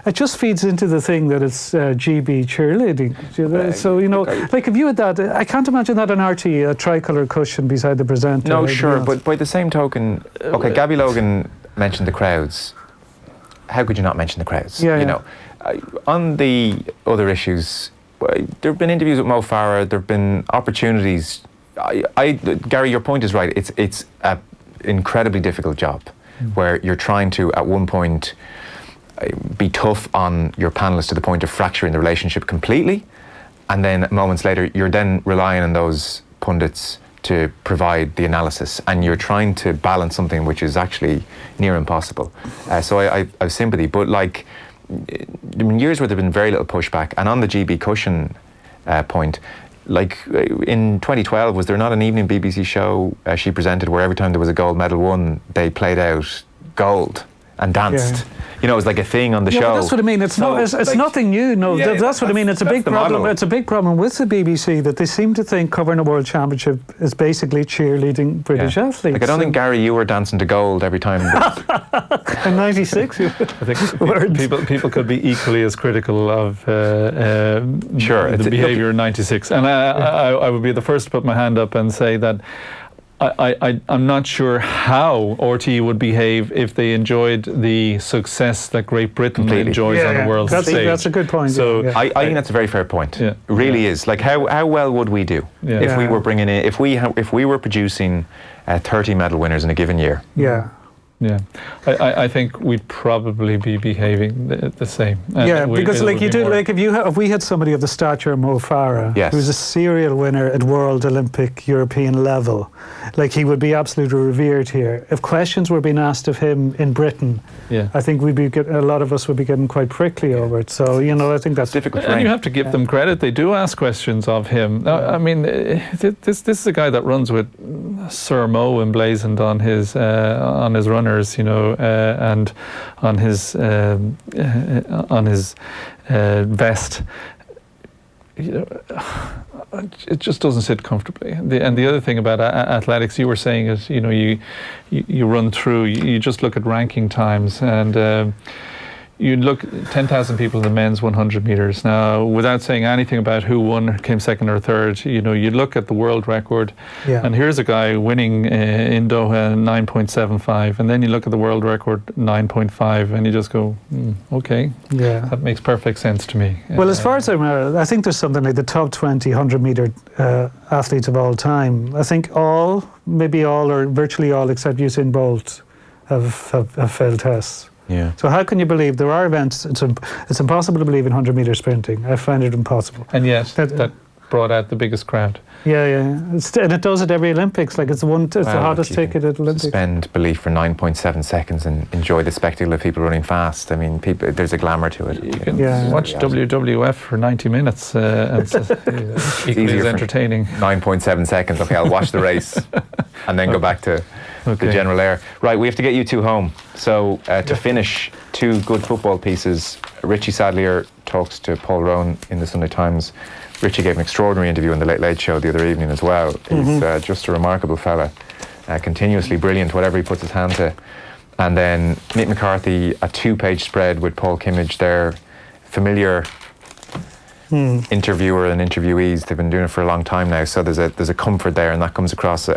it just feeds into the thing that it's GB cheerleading. So, like, if you had that, I can't imagine that on RTE, a tricolour cushion beside the presenter. No, sure, but by the same token, okay, Gabby Logan mentioned the crowds. How could you not mention the crowds? On the other issues, there have been interviews with Mo Farah, there have been opportunities. Gary, your point is right. It's an incredibly difficult job where you're trying to, at one point, be tough on your panelists to the point of fracturing the relationship completely, and then moments later you're then relying on those pundits to provide the analysis, and you're trying to balance something which is actually near impossible. So I have sympathy, but like, there have been years where there's been very little pushback. And on the GB cushion point, like in 2012, was there not an evening BBC show she presented where every time there was a gold medal won, they played out gold and danced? It was like a thing on the show. That's what I mean. It's nothing new. No, that's what I mean. It's a big problem. It's a big problem with the BBC that they seem to think covering a world championship is basically cheerleading British athletes. Like, I don't think, Gary, you were dancing to gold every time. In '96, I think people could be equally as critical of the behaviour in '96, and I would be the first to put my hand up and say that I'm not sure how RTE would behave if they enjoyed the success that Great Britain enjoys on the world stage. That's a good point. So I think that's a very fair point. It really is. Like, how well would we do if we were bringing in, if we were producing 30 medal winners in a given year? Yeah, I think we'd probably be behaving the same. Because if we had somebody of the stature of Mo Farah, who's a serial winner at world, Olympic, European level, like, he would be absolutely revered here. If questions were being asked of him in Britain, I think a lot of us would be getting quite prickly over it. So, I think that's difficult. And you have to give them credit. They do ask questions of him. I mean, this is a guy that runs with Sir Mo emblazoned on his runners, and on his vest. It just doesn't sit comfortably. And the other thing about athletics, you were saying, is you run through. You just look at ranking times, and you look 10,000 people in the men's 100 metres. Now, without saying anything about who won, came second or third, you look at the world record, and here's a guy winning in Doha 9.75, and then you look at the world record 9.5, and you just go, okay, that makes perfect sense to me. Well, as far as I'm aware, I think there's something like the top 20 100-metre athletes of all time. I think maybe all, or virtually all, except Usain Bolt, have failed tests. Yeah. So how can you believe there are events? It's impossible to believe in 100-metre sprinting. I find it impossible. And yet, that brought out the biggest crowd. Yeah. And it does it every Olympics. Like it's the hottest ticket at Olympics. Suspend belief for 9.7 seconds and enjoy the spectacle of people running fast. I mean, there's a glamour to it. You can watch WWF for 90 minutes. It's equally as entertaining. 9.7 seconds. Okay, I'll watch the race and then go back to the general air. Right, we have to get you two home. So to finish, two good football pieces. Richie Sadlier talks to Paul Rowan in the Sunday Times. Richie gave an extraordinary interview on the Late Late Show the other evening as well. He's just a remarkable fella, continuously brilliant, whatever he puts his hand to. And then Mick McCarthy, a 2-page spread with Paul Kimmage there, familiar interviewer and interviewees. They've been doing it for a long time now, so there's a comfort there, and that comes across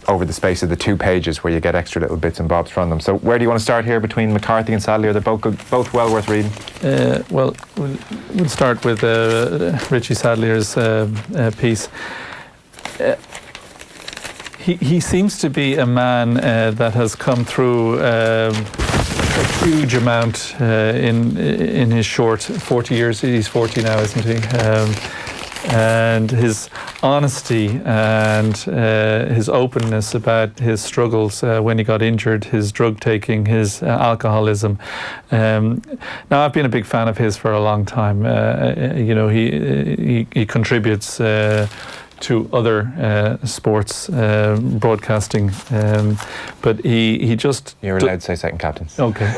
over the space of the 2 pages where you get extra little bits and bobs from them. So where do you want to start here between McCarthy and Sadlier? They're both well worth reading. Well, we'll start with Richie Sadlier's piece. He seems to be a man that has come through a huge amount in his short 40 years. He's 40 now, isn't he? And his honesty and his openness about his struggles when he got injured, his drug taking, his alcoholism. Now, I've been a big fan of his for a long time. He contributes to other sports broadcasting, but he just... You're allowed to say second captains. Okay.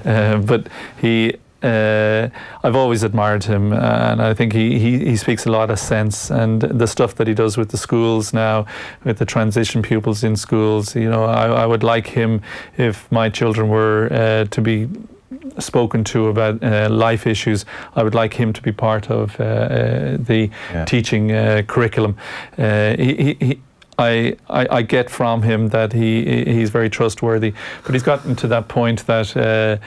But he... I've always admired him, and I think he speaks a lot of sense, and the stuff that he does with the schools now, with the transition pupils in schools, I would like him, if my children were to be spoken to about life issues, I would like him to be part of the teaching curriculum. I get from him that he's very trustworthy, but he's gotten to that point that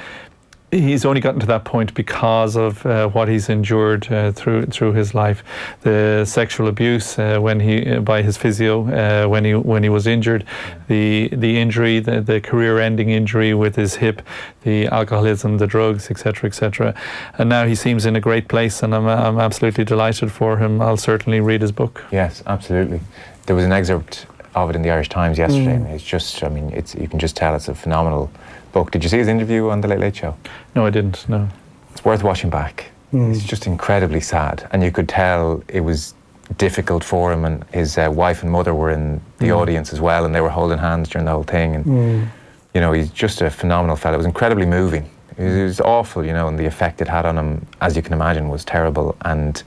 he's only gotten to that point because of what he's endured through his life. The sexual abuse by his physio when he was injured, the injury, the career-ending injury with his hip, the alcoholism, the drugs, etc., etc. And now he seems in a great place, and I'm absolutely delighted for him. I'll certainly read his book. Yes, absolutely. There was an excerpt of it in the Irish Times yesterday. And it's just, you can just tell it's a phenomenal book. Did you see his interview on the Late Late Show? No, I didn't, no. It's worth watching back. It's just incredibly sad, and you could tell it was difficult for him, and his wife and mother were in the audience as well, and they were holding hands during the whole thing, and he's just a phenomenal fellow. It was incredibly moving. It was awful, and the effect it had on him, as you can imagine, was terrible, and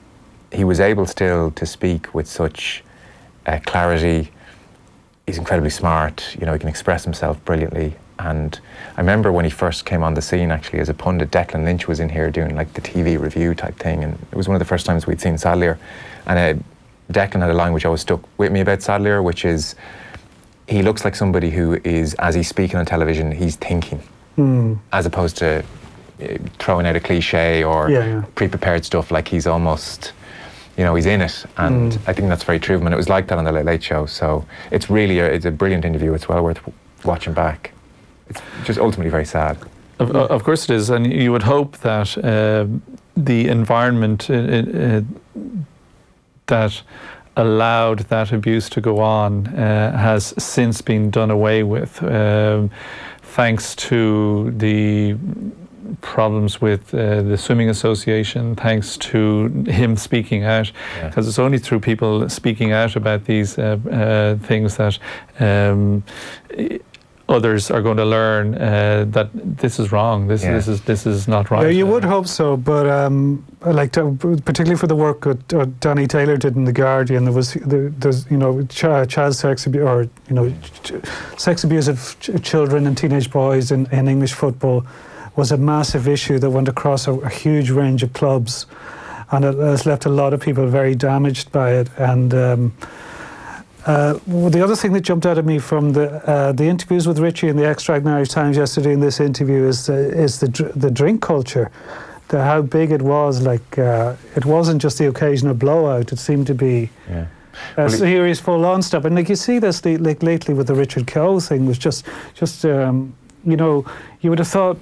he was able still to speak with such clarity. He's incredibly smart, he can express himself brilliantly. And I remember when he first came on the scene, actually, as a pundit, Declan Lynch was in here doing like the TV review type thing, and it was one of the first times we'd seen Sadlier. And Declan had a line which always stuck with me about Sadlier, which is, he looks like somebody who is, as he's speaking on television, he's thinking, as opposed to throwing out a cliche or pre-prepared stuff, like he's almost... he's in it, and I think that's very true of him, and it was like that on the Late Late Show. So it's really it's a brilliant interview. It's well worth watching back. It's just ultimately very sad. Of course it is, and you would hope that the environment that allowed that abuse to go on has since been done away with, thanks to the problems with the Swimming Association, thanks to him speaking out, because it's only through people speaking out about these things that others are going to learn that this is wrong. This is not right. Yeah, you would hope so, but particularly for the work that Danny Taylor did in The Guardian, there's child sex abuse, or sex abuse of children and teenage boys in English football was a massive issue that went across a huge range of clubs, and it has left a lot of people very damaged by it. And the other thing that jumped out at me from the interviews with Richie in the Extract and Irish Times yesterday in this interview is the drink culture, how big it was. It wasn't just the occasional blowout; it seemed to be a serious, full-on stuff. And you see this lately with the Richard Keogh thing, was just you would have thought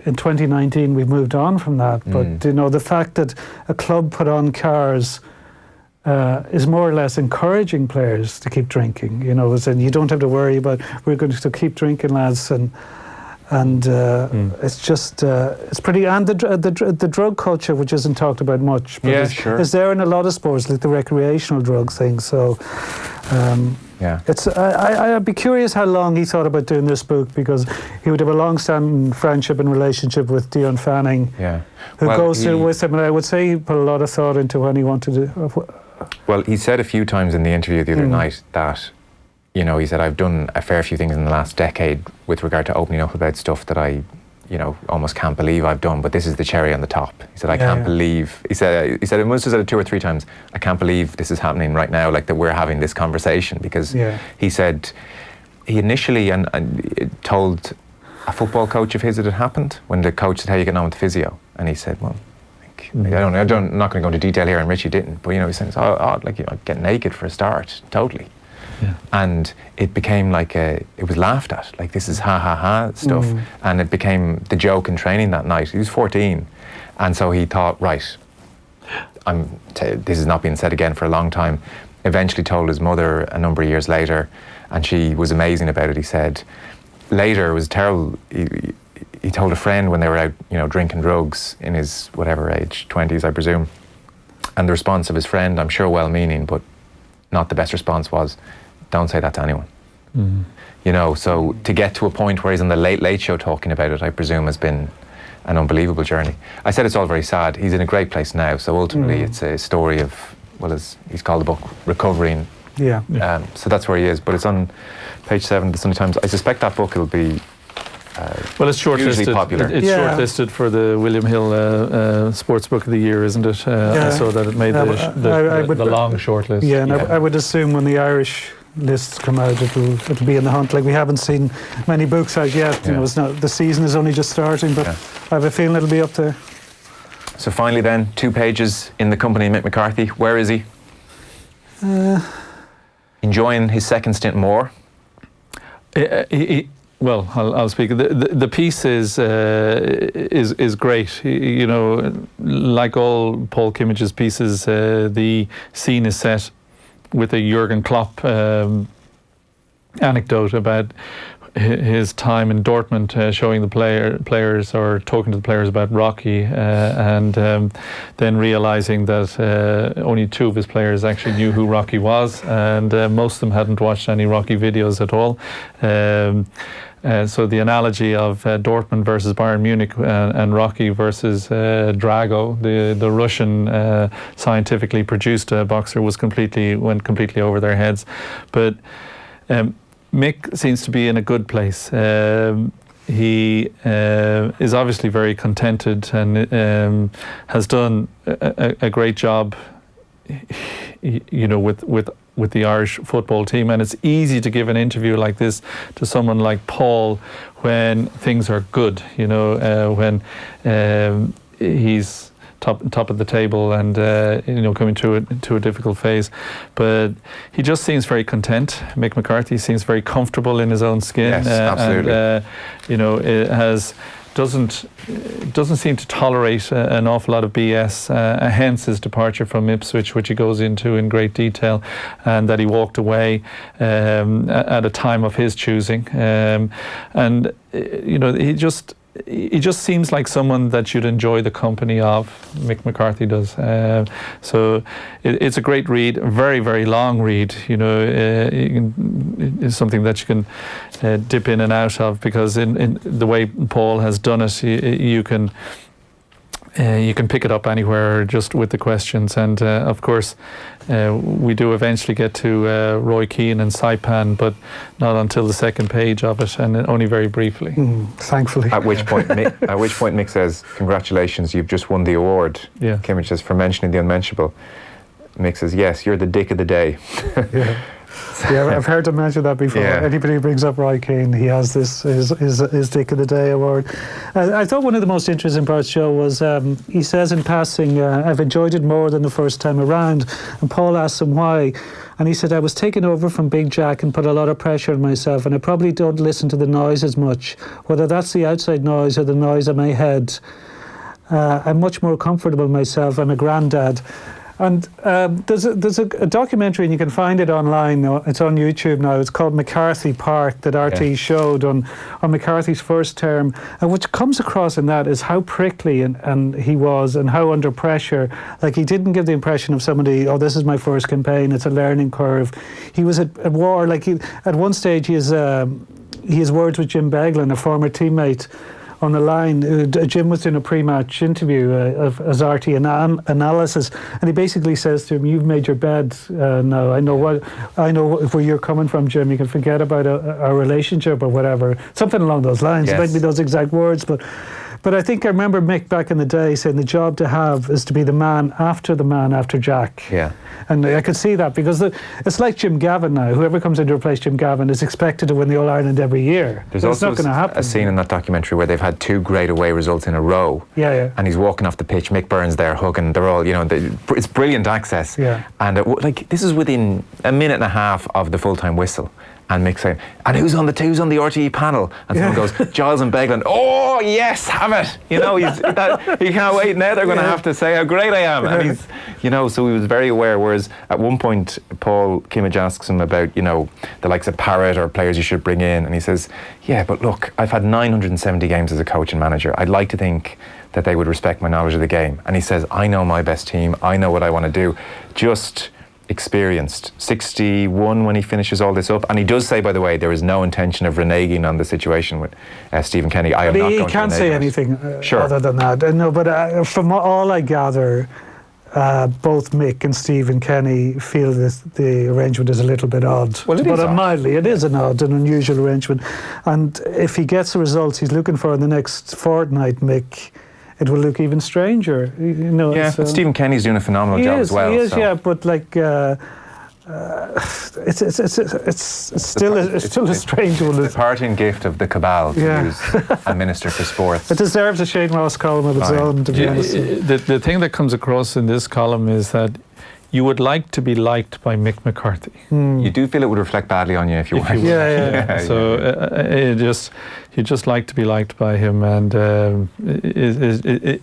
in 2019 we've moved on from that, but the fact that a club put on cars is more or less encouraging players to keep drinking. And you don't have to worry about, we're going to keep drinking, lads, and it's just it's pretty. And the drug culture, which isn't talked about much, but is there in a lot of sports, like the recreational drug thing. So. I'd be curious how long he thought about doing this book, because he would have a long-standing friendship and relationship with Dion Fanning, who goes through with him, and I would say he put a lot of thought into when he wanted to. Well, he said a few times in the interview the other night that, he said, I've done a fair few things in the last decade with regard to opening up about stuff that I almost can't believe I've done, but this is the cherry on the top. He said, I can't believe, he said, it must have said it 2 or 3 times, I can't believe this is happening right now, like that we're having this conversation, because he said he initially and told a football coach of his that it happened, when the coach said, how are you getting on with the physio? And he said, well, I'm not going to go into detail here, and Richie didn't, but he said, it's odd, get naked for a start, totally. And it became it was laughed at, this is ha stuff, and it became the joke in training that night. He was 14, and so he thought, right, this has not been said again for a long time. Eventually told his mother a number of years later, and she was amazing about it. He said later, it was terrible, he told a friend when they were out drinking drugs in his whatever age, 20s I presume, and the response of his friend, I'm sure well-meaning, but not the best response, was, don't say that to anyone. So to get to a point where he's on the Late Show talking about it, I presume, has been an unbelievable journey. I said it's all very sad. He's in a great place now, so ultimately it's a story of, as he's called the book, recovering. So that's where he is, but it's on page 7 of the Sunday Times. I suspect that book will be it's shortlisted. Popular. It's shortlisted for the William Hill Sports Book of the Year, isn't it? I saw that it made the long shortlist. I would assume when the Irish lists come out, it'll be in the hunt. We haven't seen many books out yet. It's not, the season is only just starting, but I have a feeling it'll be up there. So finally, then, 2 pages in the company of Mick McCarthy. Where is he? Enjoying his second stint more. Well, I'll speak. The piece is great. Like all Paul Kimmage's pieces, the scene is set with a Jurgen Klopp anecdote about his time in Dortmund, showing the players or talking to the players about Rocky, and then realising that only 2 of his players actually knew who Rocky was, and most of them hadn't watched any Rocky videos at all. So the analogy of Dortmund versus Bayern Munich and Rocky versus Drago, the Russian scientifically produced boxer, went completely over their heads. But Mick seems to be in a good place. He is obviously very contented and has done a great job, with the Irish football team, and it's easy to give an interview like this to someone like Paul when things are good, when he's top of the table and coming to a difficult phase. But he just seems very content. Mick McCarthy seems very comfortable in his own skin. Yes, absolutely. And it doesn't seem to tolerate an awful lot of BS, hence his departure from Ipswich, which he goes into in great detail, and that he walked away at a time of his choosing. He just he just seems like someone that you'd enjoy the company of. Mick McCarthy does. So it's a great read, a very, very long read. It's something that you can dip in and out of, because in the way Paul has done it, you can pick it up anywhere just with the questions. And of course, we do eventually get to Roy Keane and Saipan, but not until the second page of it, and only very briefly. Thankfully. At which point Mick says, "Congratulations, you've just won the award." Yeah. Kimmage says, "For mentioning the unmentionable." Mick says, "Yes, you're the dick of the day." Yeah. Yeah, I've heard him mention that before. Yeah. Anybody who brings up Roy Keane, he has this his Dick of the Day award. I thought one of the most interesting parts, Joe, was he says in passing, "I've enjoyed it more than the first time around." And Paul asked him why. And he said, "I was taken over from Big Jack and put a lot of pressure on myself, and I probably don't listen to the noise as much. Whether that's the outside noise or the noise in my head, I'm much more comfortable myself. I'm a granddad." And there's a documentary, and you can find it online. It's on YouTube now. It's called McCarthy Park, that RT showed on McCarthy's first term. And what comes across in that is how prickly and he was, and how under pressure. Like, he didn't give the impression of somebody, "Oh, this is my first campaign, it's a learning curve." He was at war. Like, at one stage, he has words with Jim Beglin, a former teammate, on the line. Jim was doing a pre-match interview of RT analysis, and he basically says to him, "You've made your bed now. I know where you're coming from, Jim. You can forget about our relationship," or whatever, something along those lines. It might be those exact words, but I think I remember Mick back in the day saying the job to have is to be the man after Jack. Yeah. And I could see that, because it's like Jim Gavin now. Whoever comes in to replace Jim Gavin is expected to win the All-Ireland every year. There's also also not going to happen. a scene in that documentary where they've had 2 great away results in a row. Yeah. And he's walking off the pitch. Mick Byrne's there hugging. They're all, it's brilliant access. Yeah. And this is within a minute and a half of the full-time whistle. And Mick saying, "And who's on the RTE panel?" And someone goes, "Giles and Beglin." "Oh yes, have it." He can't wait now. They're going to have to say how great I am. And he's, so he was very aware. Whereas at one point, Paul Kimmage asks him about, the likes of Parrott or players you should bring in, and he says, "Yeah, but look, I've had 970 games as a coach and manager. I'd like to think that they would respect my knowledge of the game." And he says, "I know my best team. I know what I want to do. Just experienced." 61 when he finishes all this up, and he does say, by the way, there is no intention of reneging on the situation with Stephen Kenny. He can't say anything other than that. No, but from all I gather, both Mick and Stephen Kenny feel that the arrangement is a little bit odd. Well, mildly, it is an odd and unusual arrangement. And if he gets the results he's looking for in the next fortnight, Mick, it will look even stranger. But Stephen Kenny's doing a phenomenal job as well. He is, yeah, but it's still a strange one. The parting gift of the cabal to use a minister for sports. It deserves a Shane Ross column of its own, to be honest. The thing that comes across in this column is that you would like to be liked by Mick McCarthy. You do feel it would reflect badly on you if you weren't. Yeah. So you just like to be liked by him, and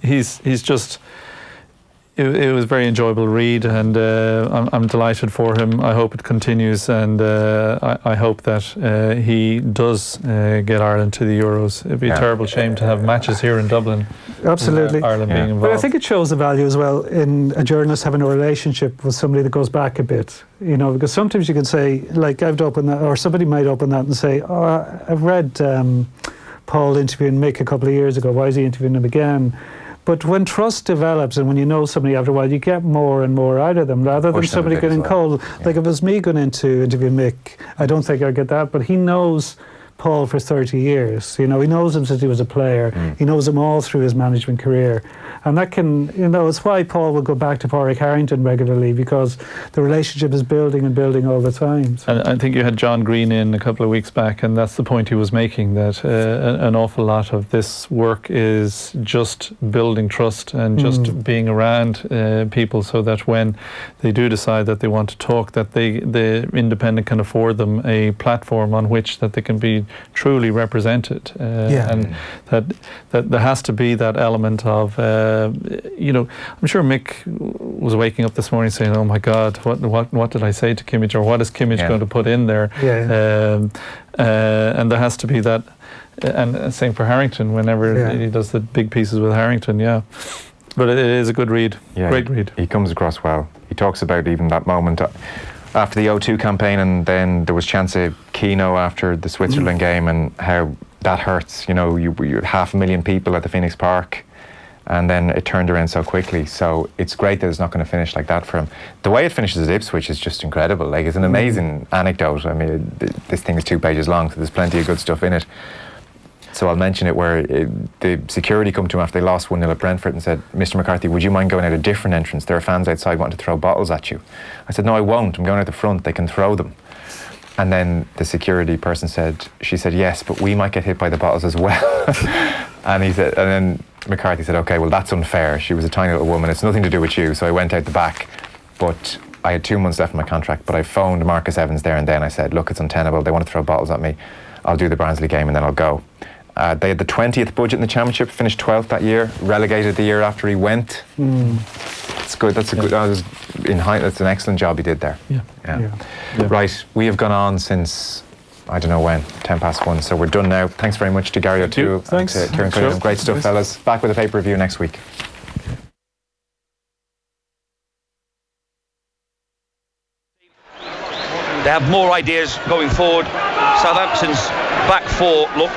he's just. It was a very enjoyable read, and I'm delighted for him. I hope it continues, and I hope that he does get Ireland to the Euros. It'd be a terrible shame to have matches here in Dublin. Absolutely. Ireland being involved. But I think it shows the value as well in a journalist having a relationship with somebody that goes back a bit. Because sometimes you can say, like I've opened that, or somebody might open that and say, "Oh, I've read Paul interviewing Mick a couple of years ago. Why is he interviewing him again?" But when trust develops, and when you know somebody after a while, you get more and more out of them, rather than somebody getting cold. Like if it was me going in to interview Mick, I don't think I'd get that. But he knows Paul for 30 years. He knows him since he was a player. He knows him all through his management career. And that can, it's why Paul will go back to Pádraig Harrington regularly, because the relationship is building and building all the time. So. And I think you had John Green in a couple of weeks back, and that's the point he was making, that an awful lot of this work is just building trust and just being around people, so that when they do decide that they want to talk, that the Independent can afford them a platform on which that they can be truly represented. And that there has to be that element of, I'm sure Mick was waking up this morning saying, oh my God, what did I say to Kimmage, or what is Kimmage going to put in there? And there has to be that, and same for Harrington whenever he does the big pieces with Harrington, But it is a good read, great read. He comes across well. He talks about even that moment after the O2 campaign, and then there was chance of Keno after the Switzerland game, and how that hurts. You had 500,000 people at the Phoenix Park, and then it turned around so quickly. So it's great that it's not going to finish like that for him. The way it finishes at Ipswich is just incredible. Like, it's an amazing anecdote. I mean, this thing is 2 pages long, so there's plenty of good stuff in it. So I'll mention it, where the security come to him after they lost 1-0 at Brentford and said, Mr. McCarthy, would you mind going out a different entrance? There are fans outside wanting to throw bottles at you. I said, no, I won't. I'm going out the front. They can throw them. And then the security person she said, yes, but we might get hit by the bottles as well. And then McCarthy said, okay, well, that's unfair. She was a tiny little woman. It's nothing to do with you. So I went out the back. But I had 2 months left in my contract. But I phoned Marcus Evans there and then. I said, look, it's untenable. They want to throw bottles at me. I'll do the Barnsley game and then I'll go. They had the 20th budget in the Championship, finished 12th that year, relegated the year after he went. It's good. That's that's an excellent job he did there. Right, we have gone on since, I don't know when, 1:10. So we're done now. Thanks very much to Gary O'Toole. Thanks. And to Kieran Cunningham. Great stuff, fellas. Back with a paper review next week. They have more ideas going forward. Southampton's back four look